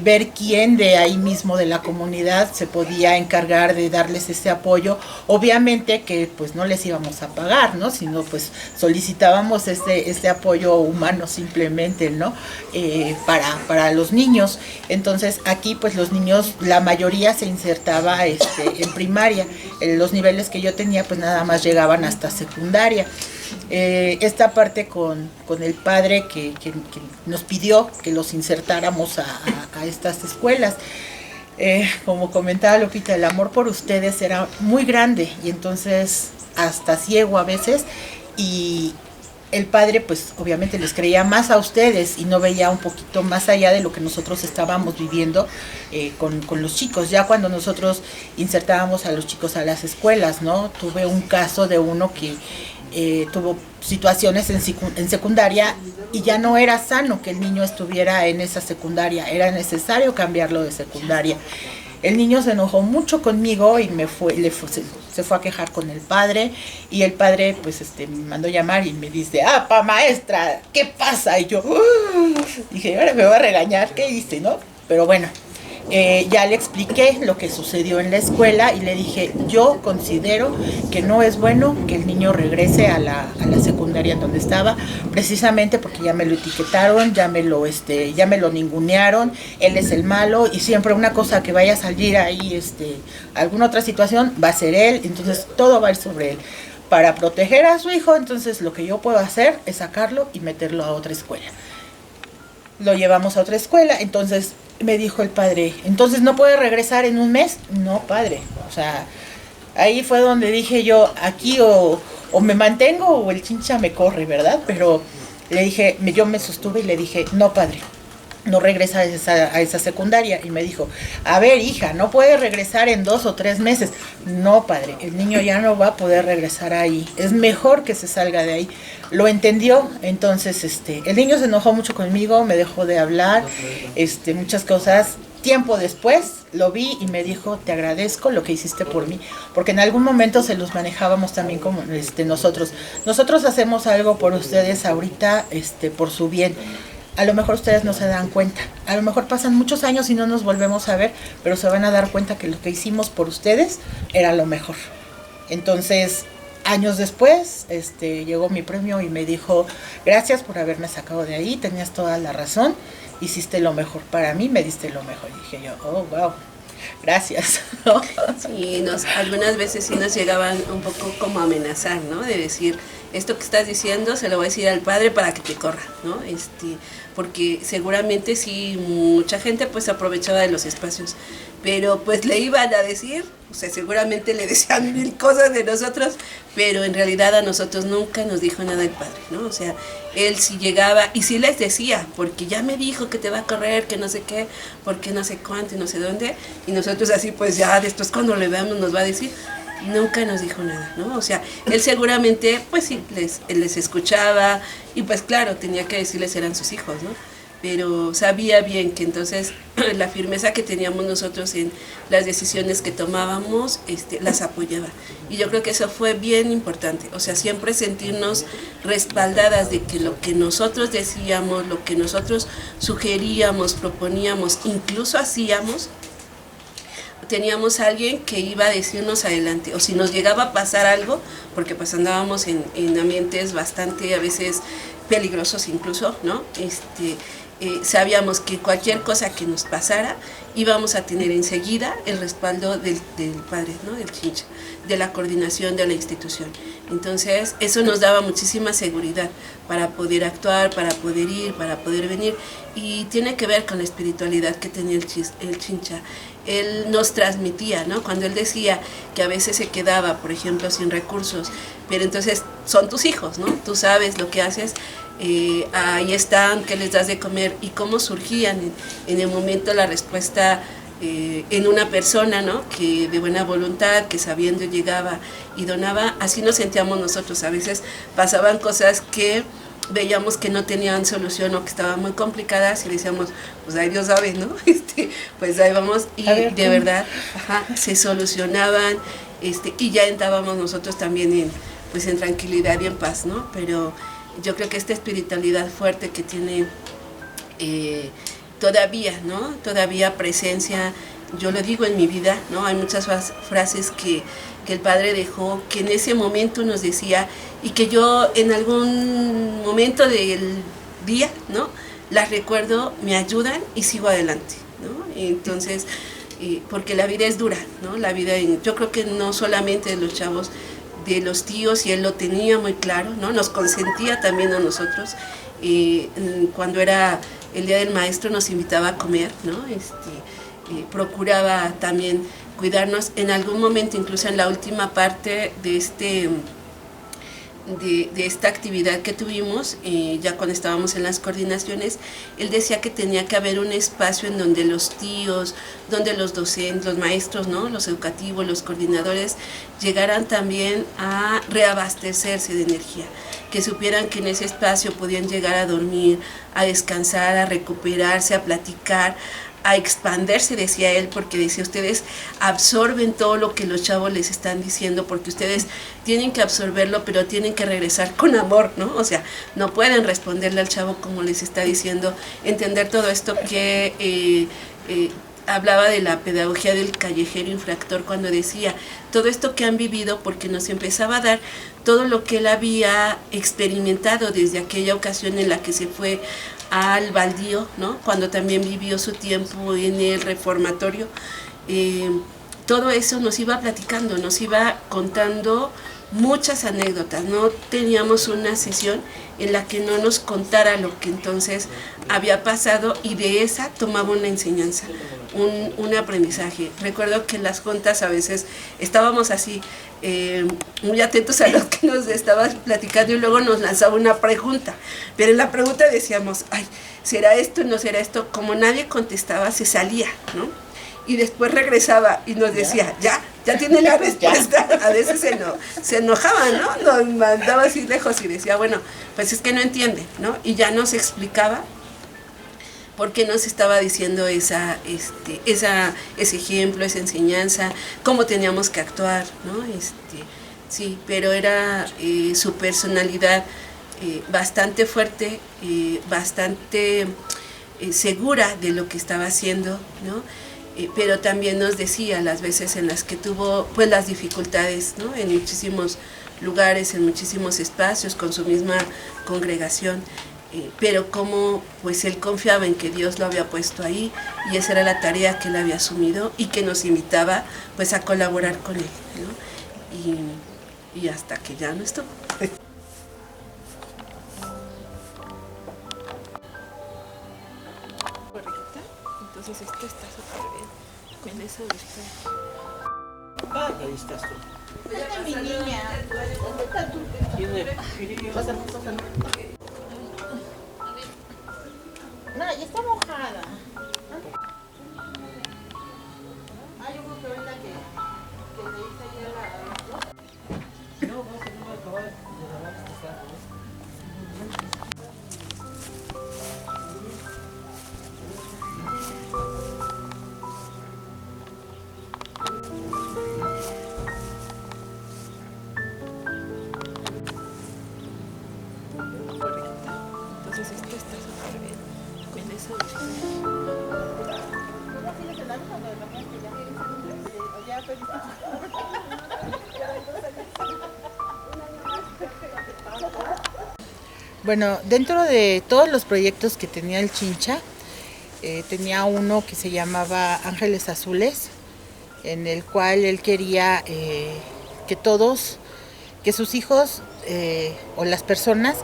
Speaker 2: ver quién de ahí mismo de la comunidad se podía encargar de darles ese apoyo. Obviamente que pues no les íbamos a pagar, ¿no? Sino pues solicitábamos este apoyo humano simplemente, ¿no? Para los niños. Entonces aquí pues los niños, la mayoría se insertaba en primaria. Los niveles que yo tenía pues nada más llegaban hasta secundaria. Esta parte con el padre que nos pidió que los insertáramos a estas escuelas. Como comentaba Lupita, el amor por ustedes era muy grande y entonces hasta ciego a veces, y el padre pues obviamente les creía más a ustedes y no veía un poquito más allá de lo que nosotros estábamos viviendo con los chicos. Ya cuando nosotros insertábamos a los chicos a las escuelas, ¿no? Tuve un caso de uno que tuvo situaciones en secundaria y ya no era sano que el niño estuviera en esa secundaria, era necesario cambiarlo de secundaria. El niño se enojó mucho conmigo y se fue a quejar con el padre, y el padre pues me mandó llamar y me dice: pa maestra, ¿qué pasa? Y yo dije, ahora me va a regañar, ¿qué hice, no? Pero bueno, ya le expliqué lo que sucedió en la escuela y le dije, yo considero que no es bueno que el niño regrese a la secundaria en donde estaba, precisamente porque ya me lo etiquetaron, ya me lo ningunearon, él es el malo, y siempre una cosa que vaya a salir ahí, alguna otra situación, va a ser él, entonces todo va a ir sobre él. Para proteger a su hijo, entonces lo que yo puedo hacer es sacarlo y meterlo a otra escuela. Lo llevamos a otra escuela, entonces me dijo el padre, ¿entonces no puede regresar en un mes? No, padre, o sea, ahí fue donde dije yo, aquí o me mantengo o el chincha me corre, ¿verdad? Pero le dije, yo me sostuve y le dije, no, padre, no regresa a esa secundaria. Y me dijo, a ver, hija, no puede regresar en 2 o 3 meses. No, padre, el niño ya no va a poder regresar ahí, es mejor que se salga de ahí. Lo entendió, entonces el niño se enojó mucho conmigo, me dejó de hablar, muchas cosas. Tiempo después lo vi y me dijo, te agradezco lo que hiciste por mí, porque en algún momento se los manejábamos también como nosotros. Nosotros hacemos algo por ustedes ahorita, por su bien. A lo mejor ustedes no se dan cuenta, a lo mejor pasan muchos años y no nos volvemos a ver, pero se van a dar cuenta que lo que hicimos por ustedes era lo mejor. Entonces, años después, llegó mi premio y me dijo, gracias por haberme sacado de ahí, tenías toda la razón, hiciste lo mejor para mí, me diste lo mejor. Y dije yo, oh, wow, gracias.
Speaker 1: Sí, algunas veces sí nos llegaban un poco como a amenazar, ¿no? De decir, esto que estás diciendo se lo voy a decir al padre para que te corra, ¿no? Porque seguramente sí, mucha gente pues aprovechaba de los espacios, pero pues le iban a decir, o sea, seguramente le decían 1000 cosas de nosotros, pero en realidad a nosotros nunca nos dijo nada el padre, ¿no? O sea, él sí llegaba y sí les decía, porque ya me dijo que te va a correr, que no sé qué, porque no sé cuánto y no sé dónde, y nosotros así pues ya después cuando le veamos nos va a decir, nunca nos dijo nada, ¿no? O sea, él seguramente, pues sí, les escuchaba y pues claro, tenía que decirles eran sus hijos, ¿no? Pero sabía bien que entonces la firmeza que teníamos nosotros en las decisiones que tomábamos, las apoyaba. Y yo creo que eso fue bien importante, o sea, siempre sentirnos respaldadas de que lo que nosotros decíamos, lo que nosotros sugeríamos, proponíamos, incluso hacíamos, teníamos a alguien que iba a decirnos adelante, o si nos llegaba a pasar algo, porque pues andábamos en ambientes bastante a veces peligrosos incluso, ¿no? Sabíamos que cualquier cosa que nos pasara íbamos a tener enseguida el respaldo del padre, ¿no? Del chincha, de la coordinación de la institución. Entonces eso nos daba muchísima seguridad para poder actuar, para poder ir, para poder venir, y tiene que ver con la espiritualidad que tenía el chincha. Él nos transmitía, ¿no? Cuando él decía que a veces se quedaba, por ejemplo, sin recursos, pero entonces son tus hijos, ¿no? Tú sabes lo que haces, ahí están, qué les das de comer, y cómo surgían en el momento la respuesta en una persona, ¿no? Que de buena voluntad, que sabiendo llegaba y donaba. Así nos sentíamos nosotros. A veces pasaban cosas que veíamos que no tenían solución o que estaban muy complicadas y decíamos, pues ahí Dios sabe, ¿no? Pues ahí vamos, y de verdad se solucionaban. y ya entrábamos nosotros también en tranquilidad y en paz, ¿no? Pero yo creo que esta espiritualidad fuerte que tiene todavía, ¿no? Todavía presencia, yo lo digo en mi vida, ¿no? Hay muchas frases que el Padre dejó, que en ese momento nos decía, y que yo en algún momento del día, ¿no? Las recuerdo, me ayudan y sigo adelante, ¿no? Entonces, porque la vida es dura, ¿no? La vida, yo creo que no solamente de los chavos, de los tíos, y él lo tenía muy claro, ¿no? Nos consentía también a nosotros. Cuando era el Día del Maestro nos invitaba a comer, ¿no? Procuraba también cuidarnos. En algún momento, incluso en la última parte de esta actividad que tuvimos, ya cuando estábamos en las coordinaciones, él decía que tenía que haber un espacio en donde los tíos, donde los docentes, los maestros, ¿no? Los educativos, los coordinadores, llegaran también a reabastecerse de energía, que supieran que en ese espacio podían llegar a dormir, a descansar, a recuperarse, a platicar, a expandirse, decía él, porque decía, ustedes absorben todo lo que los chavos les están diciendo, porque ustedes tienen que absorberlo, pero tienen que regresar con amor, ¿no? O sea, no pueden responderle al chavo como les está diciendo, entender todo esto que hablaba de la pedagogía del callejero infractor, cuando decía todo esto que han vivido, porque nos empezaba a dar todo lo que él había experimentado desde aquella ocasión en la que se fue al baldío, ¿no? Cuando también vivió su tiempo en el reformatorio. Todo eso nos iba platicando, nos iba contando muchas anécdotas. No teníamos una sesión en la que no nos contara lo que entonces había pasado, y de esa tomaba una enseñanza, un aprendizaje. Recuerdo que en las juntas a veces estábamos así, muy atentos a lo que nos estaba platicando, y luego nos lanzaba una pregunta, pero en la pregunta decíamos, ay, ¿será esto? ¿No será esto? Como nadie contestaba, se salía, ¿no? Y después regresaba y nos decía, ya tiene la respuesta. A veces se enojaba, ¿no? Nos mandaba así lejos y decía, bueno, pues es que no entiende, ¿no? Y ya nos explicaba por qué nos estaba diciendo ese ejemplo, esa enseñanza, cómo teníamos que actuar, ¿no? Sí, pero era su personalidad bastante fuerte, bastante segura de lo que estaba haciendo, ¿no? Pero también nos decía las veces en las que tuvo pues las dificultades, ¿no? En muchísimos lugares, en muchísimos espacios, con su misma congregación, pero como pues él confiaba en que Dios lo había puesto ahí, y esa era la tarea que él había asumido, y que nos invitaba pues a colaborar con él, ¿no? Y hasta que ya no estuvo. Entonces esto está súper bien, con eso está.
Speaker 3: Ahí estás tú.
Speaker 2: ¿Dónde está mi niña? ¿Dónde está tú? Pásame. No, ya está mojada. Yo creo que ahorita que le hice ya la...
Speaker 3: No, vas a acabar de lavar estos platos.
Speaker 1: Entonces esto está súper bien, con eso está.
Speaker 2: ¿No tienes el alma de la que ya pediste? Bueno, dentro de todos los proyectos que tenía el Chincha, tenía uno que se llamaba Ángeles Azules, en el cual él quería que sus hijos o las personas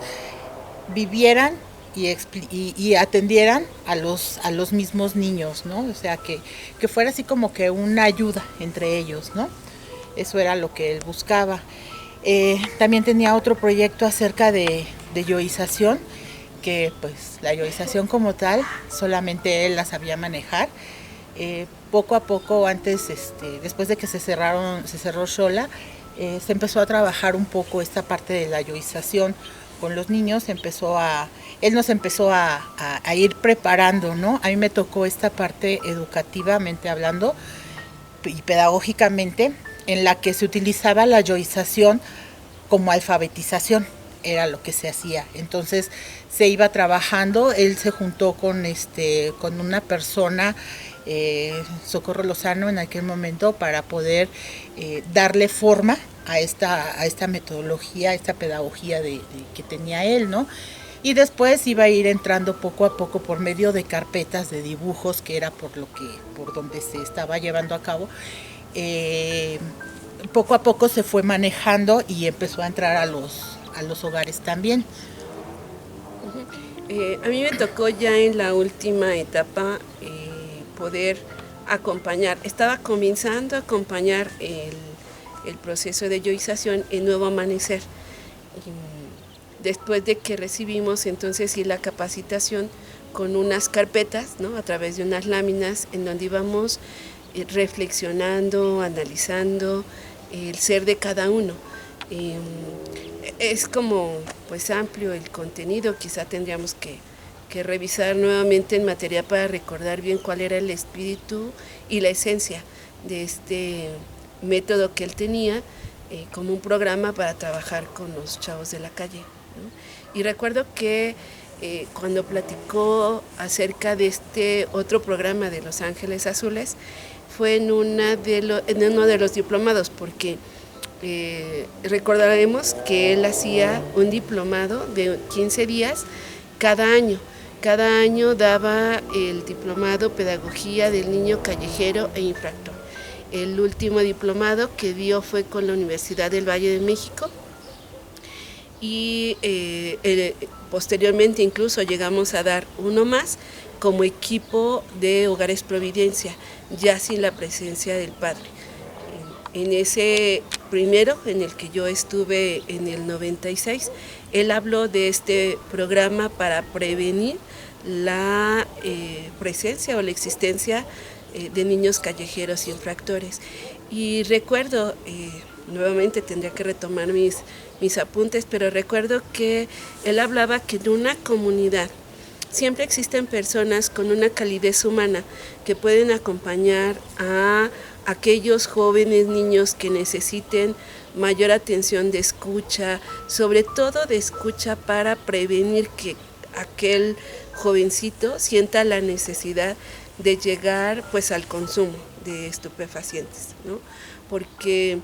Speaker 2: vivieran y atendieran a los mismos niños, ¿no? O sea, que fuera así como que una ayuda entre ellos, ¿no? Eso era lo que él buscaba. También tenía otro proyecto acerca de yoización, que pues la yoización como tal solamente él la sabía manejar. Poco a poco, después de que se cerró Xola, se empezó a trabajar un poco esta parte de la yoización con los niños. Él nos empezó a ir preparando, ¿no? A mí me tocó esta parte educativamente hablando y pedagógicamente, en la que se utilizaba la yoización como alfabetización, era lo que se hacía. Entonces se iba trabajando, él se juntó con una persona, Socorro Lozano en aquel momento, para poder darle forma a esta metodología, a esta pedagogía que tenía él, ¿no? Y después iba a ir entrando poco a poco por medio de carpetas de dibujos, que era por donde se estaba llevando a cabo. Poco a poco se fue manejando y empezó a entrar a los hogares también.
Speaker 1: A mí me tocó ya en la última etapa poder acompañar, estaba comenzando a acompañar el proceso de yoización en Nuevo Amanecer. Después de que recibimos entonces sí la capacitación con unas carpetas, ¿no? A través de unas láminas en donde íbamos reflexionando, analizando el ser de cada uno. Es como pues amplio el contenido, quizá tendríamos que revisar nuevamente en materia para recordar bien cuál era el espíritu y la esencia de este método que él tenía como un programa para trabajar con los chavos de la calle, ¿no? Y recuerdo que cuando platicó acerca de este otro programa de Los Ángeles Azules, fue en uno de los diplomados, porque recordaremos que él hacía un diplomado de 15 días cada año. Cada año daba el diplomado Pedagogía del Niño Callejero e Infractor. El último diplomado que dio fue con la Universidad del Valle de México y posteriormente incluso llegamos a dar uno más como equipo de Hogares Providencia, ya sin la presencia del padre. En ese primero, en el que yo estuve en el 96, él habló de este programa para prevenir la presencia o la existencia de niños callejeros y infractores. Y recuerdo, nuevamente tendría que retomar mis apuntes, pero recuerdo que él hablaba que en una comunidad siempre existen personas con una calidez humana que pueden acompañar a aquellos jóvenes niños que necesiten mayor atención de escucha, sobre todo de escucha para prevenir que aquel jovencito sienta la necesidad de llegar pues al consumo de estupefacientes, ¿no? Porque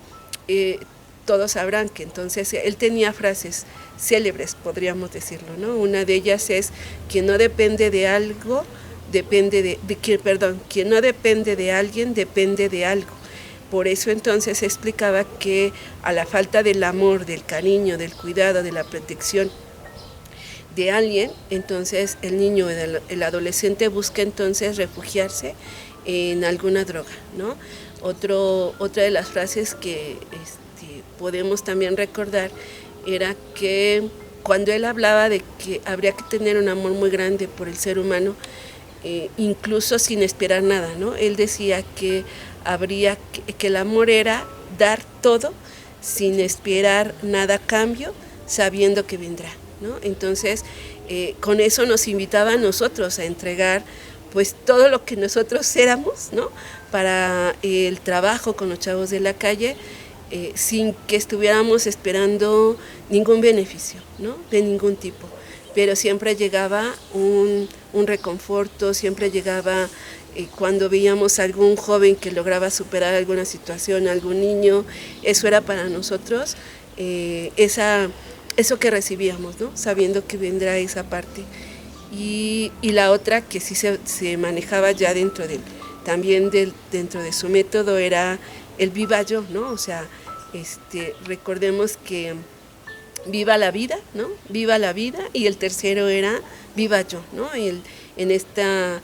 Speaker 1: todos sabrán que entonces él tenía frases célebres, podríamos decirlo, ¿no? Una de ellas es: quien no depende de algo, quien no depende de alguien, depende de algo. Por eso entonces explicaba que a la falta del amor, del cariño, del cuidado, de la protección de alguien, entonces el niño, el adolescente busca entonces refugiarse en alguna droga, ¿no? Otra de las frases que podemos también recordar era que cuando él hablaba de que habría que tener un amor muy grande por el ser humano, incluso sin esperar nada, ¿no? Él decía que que el amor era dar todo sin esperar nada a cambio, sabiendo que vendrá, ¿no? Entonces, con eso nos invitaba a nosotros a entregar pues todo lo que nosotros éramos, ¿no? Para el trabajo con los chavos de la calle, sin que estuviéramos esperando ningún beneficio, ¿no? De ningún tipo. Pero siempre llegaba un reconforto, siempre llegaba cuando veíamos a algún joven que lograba superar alguna situación, algún niño, eso era para nosotros eso que recibíamos, ¿no? Sabiendo que vendrá esa parte. Y la otra que sí se manejaba ya dentro de su método era el viva yo, ¿no? O sea, recordemos que viva la vida, ¿no? Viva la vida, y el tercero era viva yo, ¿no? En esta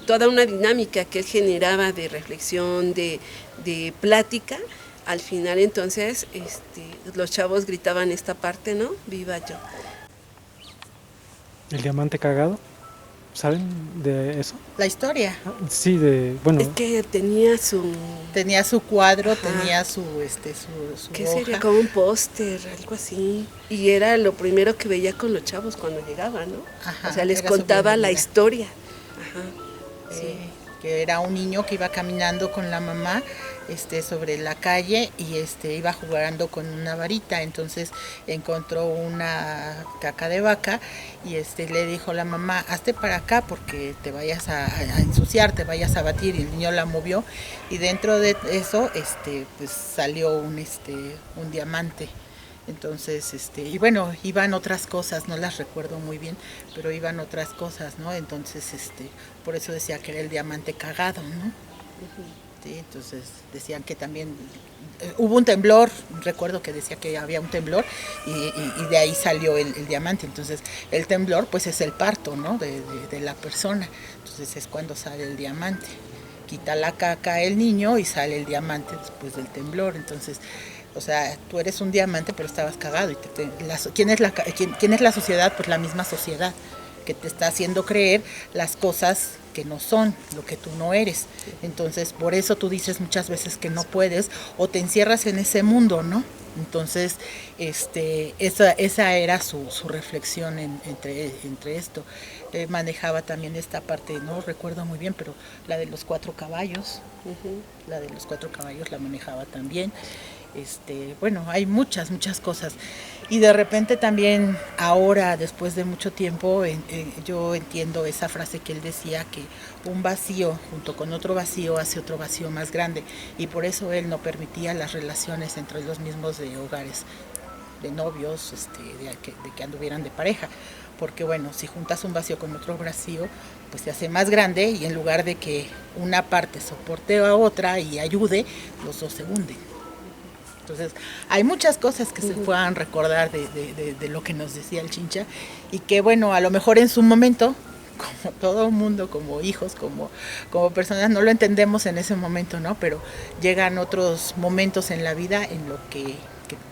Speaker 1: toda una dinámica que él generaba de reflexión, de plática. Al final entonces los chavos gritaban esta parte, ¿no? Viva yo.
Speaker 4: El diamante cagado, ¿saben de eso?
Speaker 2: La historia.
Speaker 4: Sí, bueno.
Speaker 1: Es que tenía su
Speaker 2: cuadro,
Speaker 1: ajá,
Speaker 2: tenía su
Speaker 1: ¿qué
Speaker 2: hoja?
Speaker 1: sería? Como un póster, algo así. Y era lo primero que veía con los chavos cuando llegaban, ¿no? Ajá, o sea, les contaba la historia. Ajá.
Speaker 2: Sí. Que era un niño que iba caminando con la mamá sobre la calle y iba jugando con una varita, entonces encontró una caca de vaca y le dijo a la mamá, hazte para acá porque te vayas a ensuciar, te vayas a batir, y el niño la movió y dentro de eso pues salió un diamante. Entonces, y bueno, iban otras cosas, no las recuerdo muy bien, pero iban otras cosas, ¿no? Entonces, por eso decía que era el diamante cagado, ¿no? Sí, entonces decían que también hubo un temblor, recuerdo que decía que había un temblor y de ahí salió el diamante. Entonces el temblor pues es el parto, ¿no? de la persona, entonces es cuando sale el diamante. Quita la caca el niño y sale el diamante después del temblor. Entonces, o sea, tú eres un diamante pero estabas cagado. Y ¿quién es la sociedad? Pues la misma sociedad que te está haciendo creer las cosas que no son, lo que tú no eres. Entonces, por eso tú dices muchas veces que no puedes o te encierras en ese mundo, ¿no? Entonces, esa era su reflexión entre esto. Manejaba también esta parte, no recuerdo muy bien, pero la de los 4 caballos, la de los 4 caballos la manejaba también. Bueno, hay muchas cosas. Y de repente también ahora, después de mucho tiempo, yo entiendo esa frase que él decía, que un vacío junto con otro vacío hace otro vacío más grande. Y por eso él no permitía las relaciones entre los mismos de hogares, de novios, de que anduvieran de pareja. Porque bueno, si juntas un vacío con otro vacío, pues se hace más grande y en lugar de que una parte soporte a otra y ayude, los dos se hunden. Entonces, hay muchas cosas que se puedan recordar de lo que nos decía el Chincha y que, bueno, a lo mejor en su momento, como todo mundo, como hijos, como personas, no lo entendemos en ese momento, ¿no? Pero llegan otros momentos en la vida en lo que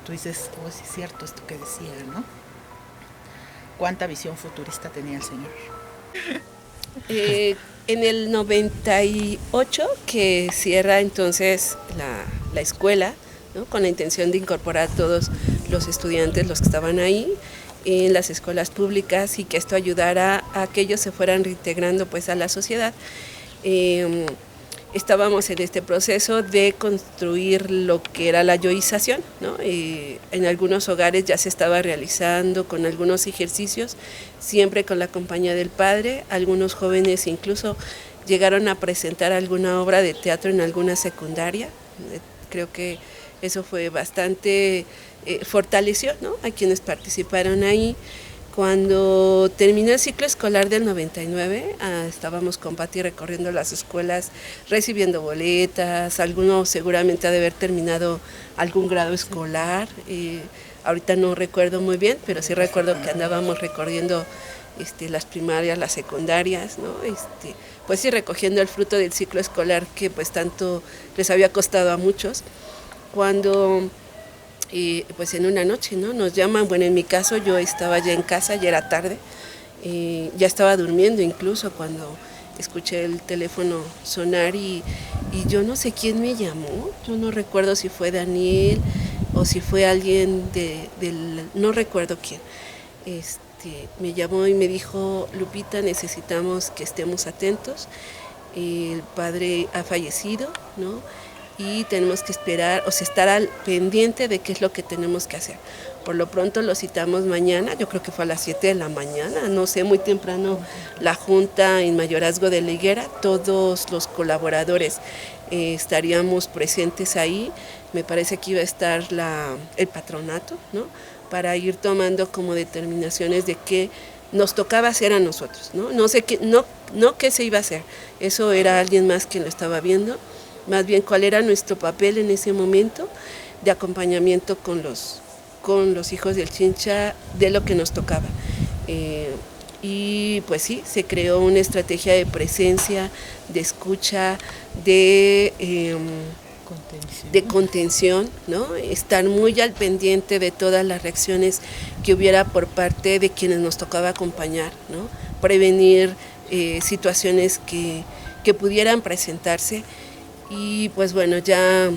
Speaker 2: tú dices, oh, sí es cierto esto que decía, ¿no? ¿Cuánta visión futurista tenía el señor?
Speaker 1: En el 98, que cierra entonces la escuela, ¿no? Con la intención de incorporar a todos los estudiantes, los que estaban ahí, en las escuelas públicas y que esto ayudara a que ellos se fueran reintegrando pues a la sociedad. Estábamos en este proceso de construir lo que era la yoización, ¿no? En algunos hogares ya se estaba realizando con algunos ejercicios, siempre con la compañía del padre. Algunos jóvenes incluso llegaron a presentar alguna obra de teatro en alguna secundaria. Creo que eso fue bastante, fortaleció, ¿no? A quienes participaron ahí. Cuando terminó el ciclo escolar del 99, estábamos con Pati recorriendo las escuelas, recibiendo boletas, alguno seguramente ha de haber terminado algún grado escolar, ahorita no recuerdo muy bien, pero sí recuerdo que andábamos recorriendo las primarias, las secundarias, ¿no? Pues sí, recogiendo el fruto del ciclo escolar que pues tanto les había costado a muchos. Cuando pues en una noche, ¿no? Nos llaman, bueno, en mi caso yo estaba ya en casa, ya era tarde, ya estaba durmiendo incluso cuando escuché el teléfono sonar y yo no sé quién me llamó, yo no recuerdo si fue Daniel o si fue alguien no recuerdo quién, me llamó y me dijo, Lupita, necesitamos que estemos atentos, el padre ha fallecido, ¿no? Y tenemos que esperar, o sea, estar al pendiente de qué es lo que tenemos que hacer. Por lo pronto lo citamos mañana, yo creo que fue a las 7 de la mañana, no sé, muy temprano, la Junta en Mayorazgo de la Higuera, todos los colaboradores estaríamos presentes ahí. Me parece que iba a estar el patronato, ¿no? Para ir tomando como determinaciones de qué nos tocaba hacer a nosotros, ¿no? No sé qué, no qué se iba a hacer, eso era alguien más quien lo estaba viendo. Más bien cuál era nuestro papel en ese momento de acompañamiento con los hijos del Chincha de lo que nos tocaba. Y pues sí, se creó una estrategia de presencia, de escucha, de contención, ¿no? Estar muy al pendiente de todas las reacciones que hubiera por parte de quienes nos tocaba acompañar, ¿no? Prevenir situaciones que pudieran presentarse. Y pues bueno, ya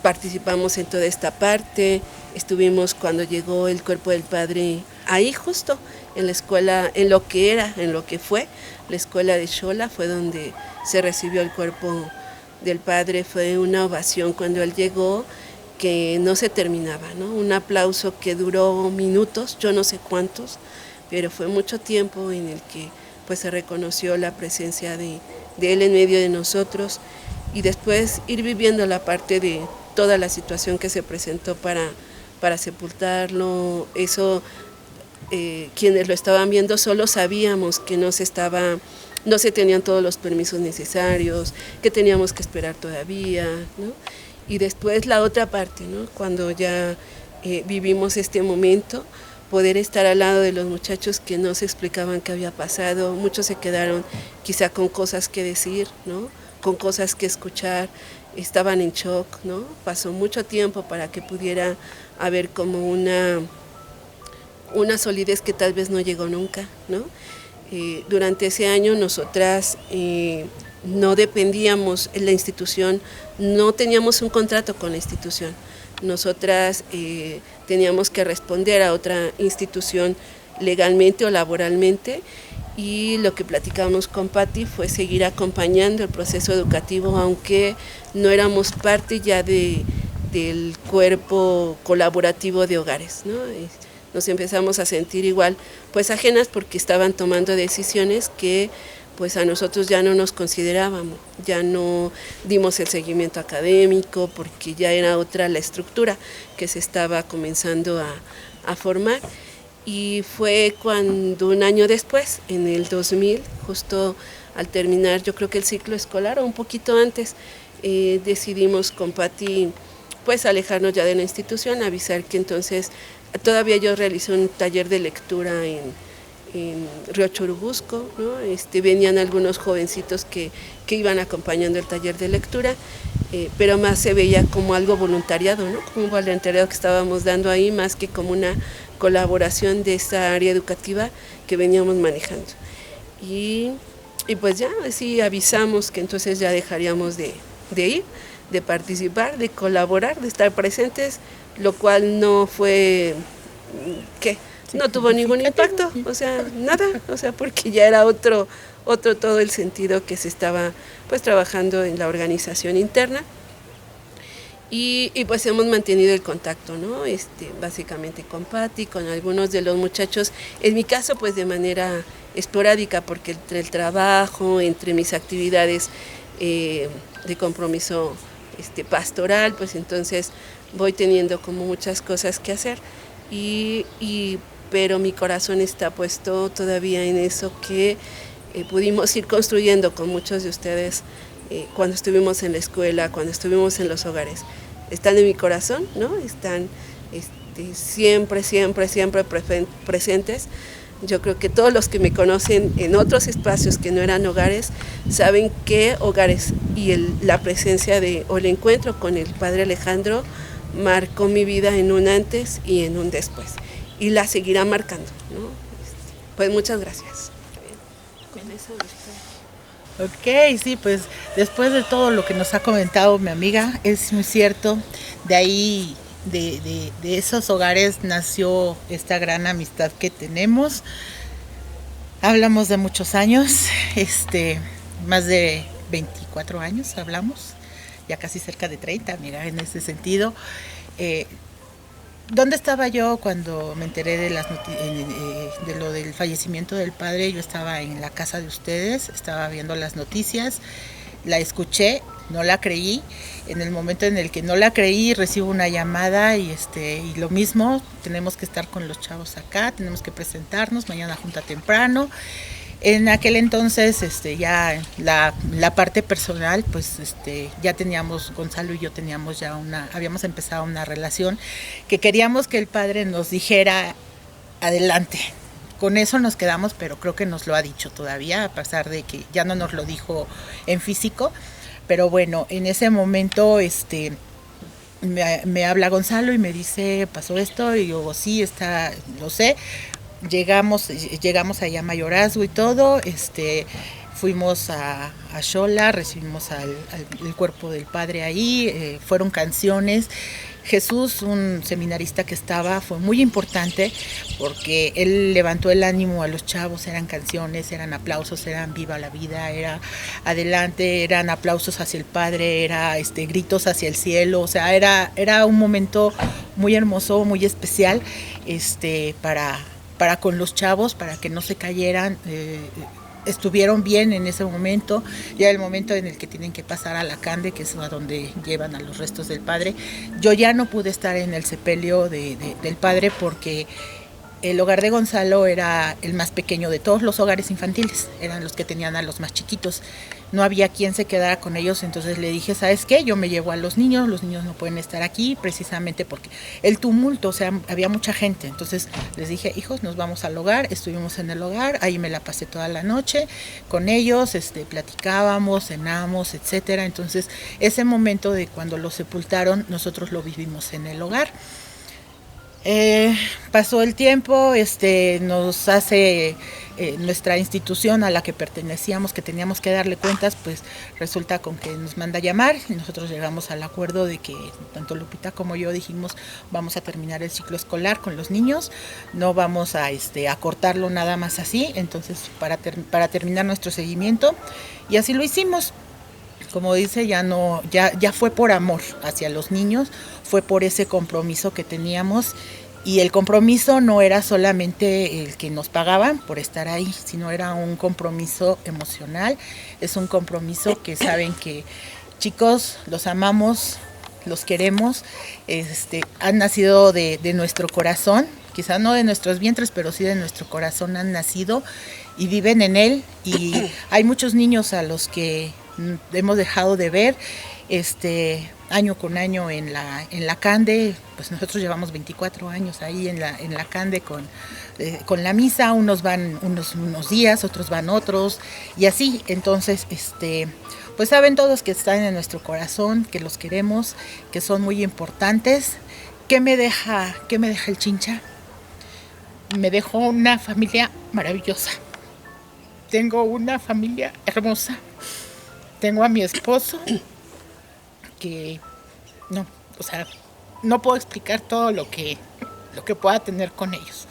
Speaker 1: participamos en toda esta parte, estuvimos cuando llegó el cuerpo del padre ahí justo en la escuela, en lo que fue la escuela de Xola, fue donde se recibió el cuerpo del padre fue una ovación cuando él llegó que no se terminaba, ¿no? Un aplauso que duró minutos, yo no sé cuántos, pero fue mucho tiempo en el que pues se reconoció la presencia de él en medio de nosotros, y después ir viviendo la parte de toda la situación que se presentó para sepultarlo. Eso, quienes lo estaban viendo solo sabíamos que no se tenían todos los permisos necesarios, que teníamos que esperar todavía, ¿no? Y después la otra parte, ¿no? Cuando ya vivimos este momento, poder estar al lado de los muchachos que no se explicaban qué había pasado. Muchos se quedaron quizá con cosas que decir, ¿no? Con cosas que escuchar, estaban en shock, ¿no? Pasó mucho tiempo para que pudiera haber como una solidez que tal vez no llegó nunca, ¿no? Durante ese año nosotras no dependíamos en la institución, no teníamos un contrato con la institución. Nosotras teníamos que responder a otra institución legalmente o laboralmente, y lo que platicamos con Patti fue seguir acompañando el proceso educativo, aunque no éramos parte ya del cuerpo colaborativo de hogares, ¿no? Nos empezamos a sentir igual, pues ajenas, porque estaban tomando decisiones que pues a nosotros ya no nos considerábamos, ya no dimos el seguimiento académico, porque ya era otra la estructura que se estaba comenzando a formar. Y fue cuando un año después, en el 2000, justo al terminar yo creo que el ciclo escolar o un poquito antes, decidimos con Patti pues alejarnos ya de la institución, avisar que entonces todavía yo realicé un taller de lectura en Río Churubusco, ¿no? Venían algunos jovencitos que iban acompañando el taller de lectura, pero más se veía como algo voluntariado, ¿no? Como un voluntariado que estábamos dando ahí, más que como una colaboración de esta área educativa que veníamos manejando. Y pues ya así avisamos que entonces ya dejaríamos de ir, de participar, de colaborar, de estar presentes, lo cual no fue, no tuvo ningún impacto, o sea, nada, o sea, porque ya era otro todo el sentido que se estaba pues trabajando en la organización interna. Y pues hemos mantenido el contacto, ¿no? Básicamente con Patti, con algunos de los muchachos, en mi caso pues de manera esporádica, porque entre el trabajo, entre mis actividades de compromiso pastoral, pues entonces voy teniendo como muchas cosas que hacer, pero mi corazón está puesto todavía en eso que pudimos ir construyendo con muchos de ustedes cuando estuvimos en la escuela, cuando estuvimos en los hogares. Están en mi corazón, ¿no? Están siempre presentes. Yo creo que todos los que me conocen en otros espacios que no eran hogares saben que hogares y la presencia o el encuentro con el Padre Alejandro marcó mi vida en un antes y en un después, y la seguirá marcando, ¿no? Pues muchas gracias. Con eso,
Speaker 2: Ok, sí, pues después de todo lo que nos ha comentado mi amiga, es muy cierto, de ahí, de esos hogares nació esta gran amistad que tenemos. Hablamos de muchos años, más de 24 años hablamos, ya casi cerca de 30, mira, en ese sentido. ¿Dónde estaba yo cuando me enteré de lo del fallecimiento del padre? Yo estaba en la casa de ustedes, estaba viendo las noticias, la escuché, no la creí. En el momento en el que no la creí, recibo una llamada y lo mismo, tenemos que estar con los chavos acá, tenemos que presentarnos, mañana junta temprano. En aquel entonces, ya la parte personal, pues ya teníamos, Gonzalo y yo teníamos ya habíamos empezado una relación que queríamos que el padre nos dijera adelante. Con eso nos quedamos, pero creo que nos lo ha dicho todavía, a pesar de que ya no nos lo dijo en físico. Pero bueno, en ese momento me habla Gonzalo y me dice, pasó esto, y yo, sí, lo sé. Llegamos allá a Mayorazgo y todo, fuimos a Xola, recibimos el cuerpo del padre ahí, fueron canciones, Jesús, un seminarista que estaba, fue muy importante porque él levantó el ánimo a los chavos, eran canciones, eran aplausos, eran viva la vida, era adelante, eran aplausos hacia el Padre, era gritos hacia el cielo, o sea, era un momento muy hermoso, muy especial para con los chavos, para que no se cayeran. Estuvieron bien en ese momento, ya el momento en el que tienen que pasar a la Cande, que es a donde llevan a los restos del padre. Yo ya no pude estar en el sepelio del padre porque el hogar de Gonzalo era el más pequeño de todos los hogares infantiles, eran los que tenían a los más chiquitos. No había quien se quedara con ellos, entonces le dije, ¿sabes qué? Yo me llevo a los niños no pueden estar aquí precisamente porque el tumulto, o sea, había mucha gente. Entonces les dije, hijos, nos vamos al hogar, estuvimos en el hogar, ahí me la pasé toda la noche con ellos, platicábamos, cenamos, etcétera. Entonces ese momento de cuando los sepultaron, nosotros lo vivimos en el hogar. Pasó el tiempo, nos hace nuestra institución a la que pertenecíamos, que teníamos que darle cuentas, pues resulta con que nos manda a llamar y nosotros llegamos al acuerdo de que tanto Lupita como yo dijimos, vamos a terminar el ciclo escolar con los niños, no vamos a cortarlo nada más así, entonces para terminar nuestro seguimiento, y así lo hicimos. Como dice, ya fue por amor hacia los niños, fue por ese compromiso que teníamos, y el compromiso no era solamente el que nos pagaban por estar ahí, sino era un compromiso emocional, es un compromiso que saben que chicos, los amamos, los queremos, han nacido de nuestro corazón, quizás no de nuestros vientres, pero sí de nuestro corazón han nacido y viven en él, y hay muchos niños a los que hemos dejado de ver año con año en la Cande. Pues nosotros llevamos 24 años ahí en la Cande con la misa, unos van unos días, otros van otros, y así. Entonces pues saben todos que están en nuestro corazón, que los queremos, que son muy importantes. ¿Qué me deja el Chincha? Me dejó una familia maravillosa, tengo una familia hermosa. Tengo a mi esposo que no puedo explicar todo lo que pueda tener con ellos.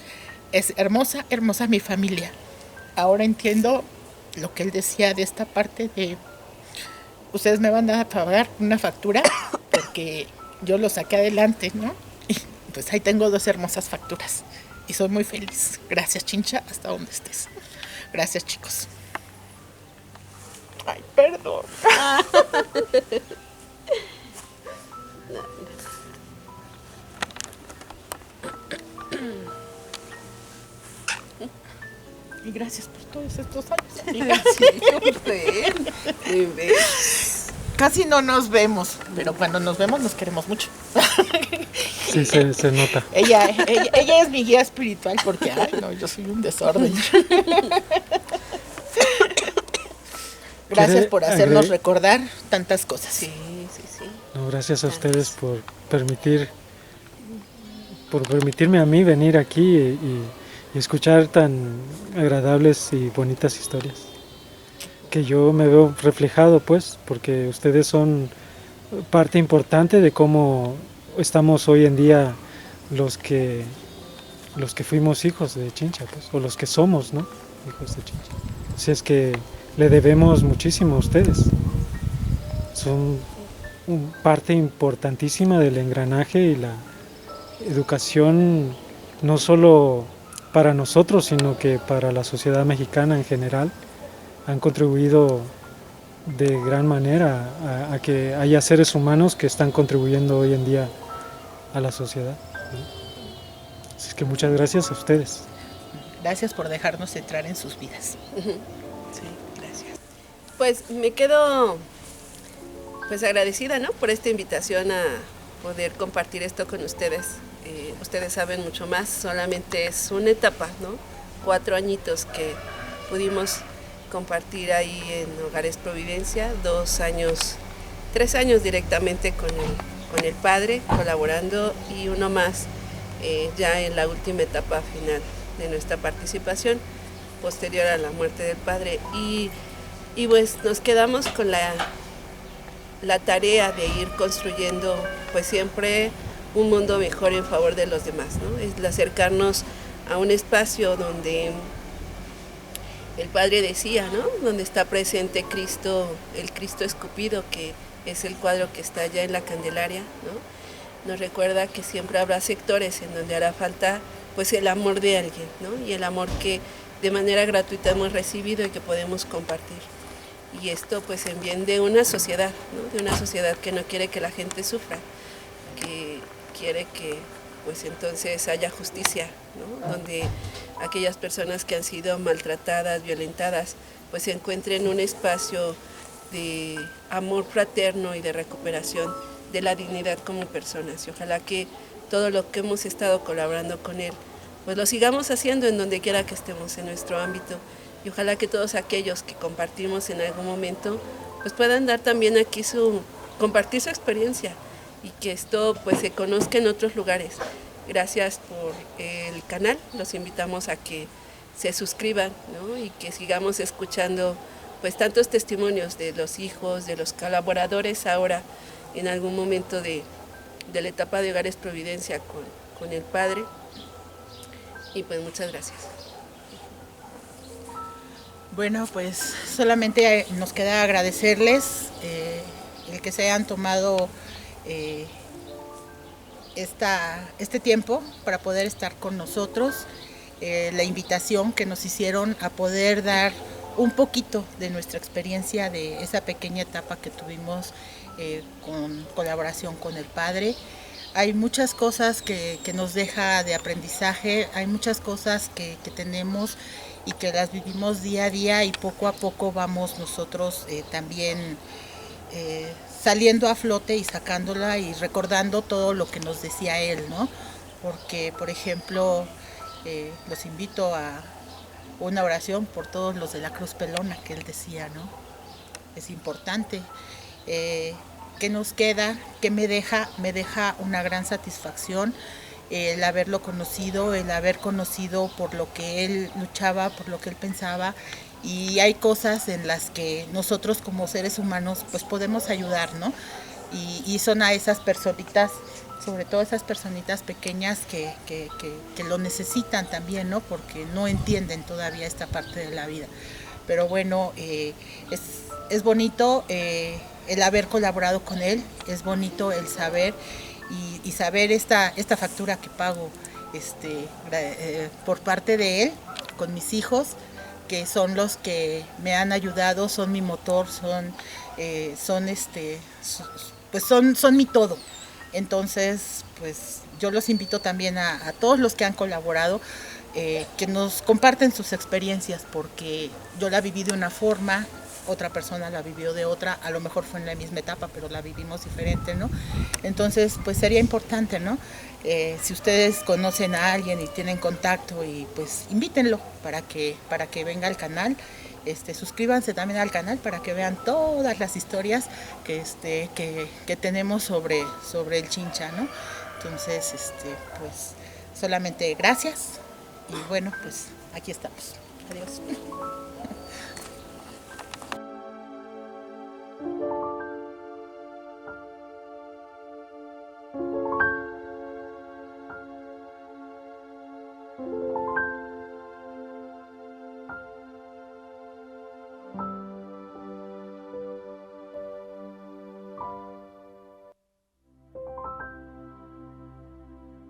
Speaker 2: Es hermosa mi familia. Ahora entiendo lo que él decía de esta parte de ustedes me van a pagar una factura porque yo lo saqué adelante, ¿no? Y pues ahí tengo 2 hermosas facturas y soy muy feliz. Gracias, Chincha, hasta donde estés. Gracias, chicos. Ay, perdón. Y gracias por todos estos años. Sí, casi no nos vemos, pero cuando nos vemos nos queremos mucho.
Speaker 4: Sí, se nota.
Speaker 2: Ella es mi guía espiritual porque, yo soy un desorden. Gracias por hacernos recordar tantas cosas. Sí.
Speaker 4: No, gracias a ustedes por permitirme a mí venir aquí y escuchar tan agradables y bonitas historias. Que yo me veo reflejado, pues, porque ustedes son parte importante de cómo estamos hoy en día los que fuimos hijos de Chincha, pues, o los que somos, ¿no? Hijos de Chincha. Así es que le debemos muchísimo a ustedes. Son parte importantísima del engranaje y la educación, no solo para nosotros, sino que para la sociedad mexicana en general. Han contribuido de gran manera a que haya seres humanos que están contribuyendo hoy en día a la sociedad, ¿no? Así que muchas gracias a ustedes.
Speaker 2: Gracias por dejarnos entrar en sus vidas.
Speaker 1: Sí, gracias. Pues me quedo agradecida, ¿no? Por esta invitación a poder compartir esto con ustedes. Ustedes saben mucho más, solamente es una etapa, ¿no? 4 añitos que pudimos compartir ahí en Hogares Providencia, 3 años directamente con el padre, colaborando, y uno más ya en la última etapa final de nuestra participación, posterior a la muerte del padre. Y pues nos quedamos con la tarea de ir construyendo pues siempre un mundo mejor en favor de los demás, ¿no? Es el acercarnos a un espacio donde el Padre decía, ¿no? Donde está presente Cristo, el Cristo escupido, que es el cuadro que está allá en la Candelaria, ¿no? Nos recuerda que siempre habrá sectores en donde hará falta pues el amor de alguien, ¿no? Y el amor que de manera gratuita hemos recibido y que podemos compartir. Y esto pues en bien de una sociedad, ¿no? De una sociedad que no quiere que la gente sufra, que quiere que pues entonces haya justicia, ¿no? Donde aquellas personas que han sido maltratadas, violentadas, pues se encuentren un espacio de amor fraterno y de recuperación de la dignidad como personas. Y ojalá que todo lo que hemos estado colaborando con él, pues lo sigamos haciendo en donde quiera que estemos en nuestro ámbito. Y ojalá que todos aquellos que compartimos en algún momento, pues puedan dar también aquí compartir su experiencia y que esto pues se conozca en otros lugares. Gracias por el canal, los invitamos a que se suscriban, ¿no? Y que sigamos escuchando pues tantos testimonios de los hijos, de los colaboradores ahora en algún momento de la etapa de Hogares Providencia con el Padre. Y pues muchas gracias.
Speaker 2: Bueno, pues solamente nos queda agradecerles el que se hayan tomado este tiempo para poder estar con nosotros, la invitación que nos hicieron a poder dar un poquito de nuestra experiencia de esa pequeña etapa que tuvimos con colaboración con el Padre. Hay muchas cosas que nos deja de aprendizaje, hay muchas cosas que tenemos y que las vivimos día a día y poco a poco vamos nosotros también saliendo a flote y sacándola y recordando todo lo que nos decía él, ¿no? Porque, por ejemplo, los invito a una oración por todos los de la Cruz Pelona que él decía, ¿no? Es importante. ¿Qué nos queda? ¿Qué me deja? Me deja una gran satisfacción el haberlo conocido, el haber conocido por lo que él luchaba, por lo que él pensaba, y hay cosas en las que nosotros como seres humanos pues podemos ayudar, ¿no? Y son a esas personitas, sobre todo esas personitas pequeñas que lo necesitan también, ¿no? Porque no entienden todavía esta parte de la vida. Pero bueno, es bonito el haber colaborado con él, es bonito el saber y saber esta factura que pago por parte de él, con mis hijos, que son los que me han ayudado, son mi motor, son mi todo. Entonces, pues yo los invito también a todos los que han colaborado, que nos comparten sus experiencias, porque yo la viví de una forma, otra persona la vivió de otra, a lo mejor fue en la misma etapa, pero la vivimos diferente, ¿no? Entonces, pues sería importante, ¿no? Si ustedes conocen a alguien y tienen contacto, y pues invítenlo para que venga al canal. Suscríbanse también al canal para que vean todas las historias que tenemos sobre el Chincha, ¿no? Entonces, pues solamente gracias y bueno, pues aquí estamos. Adiós.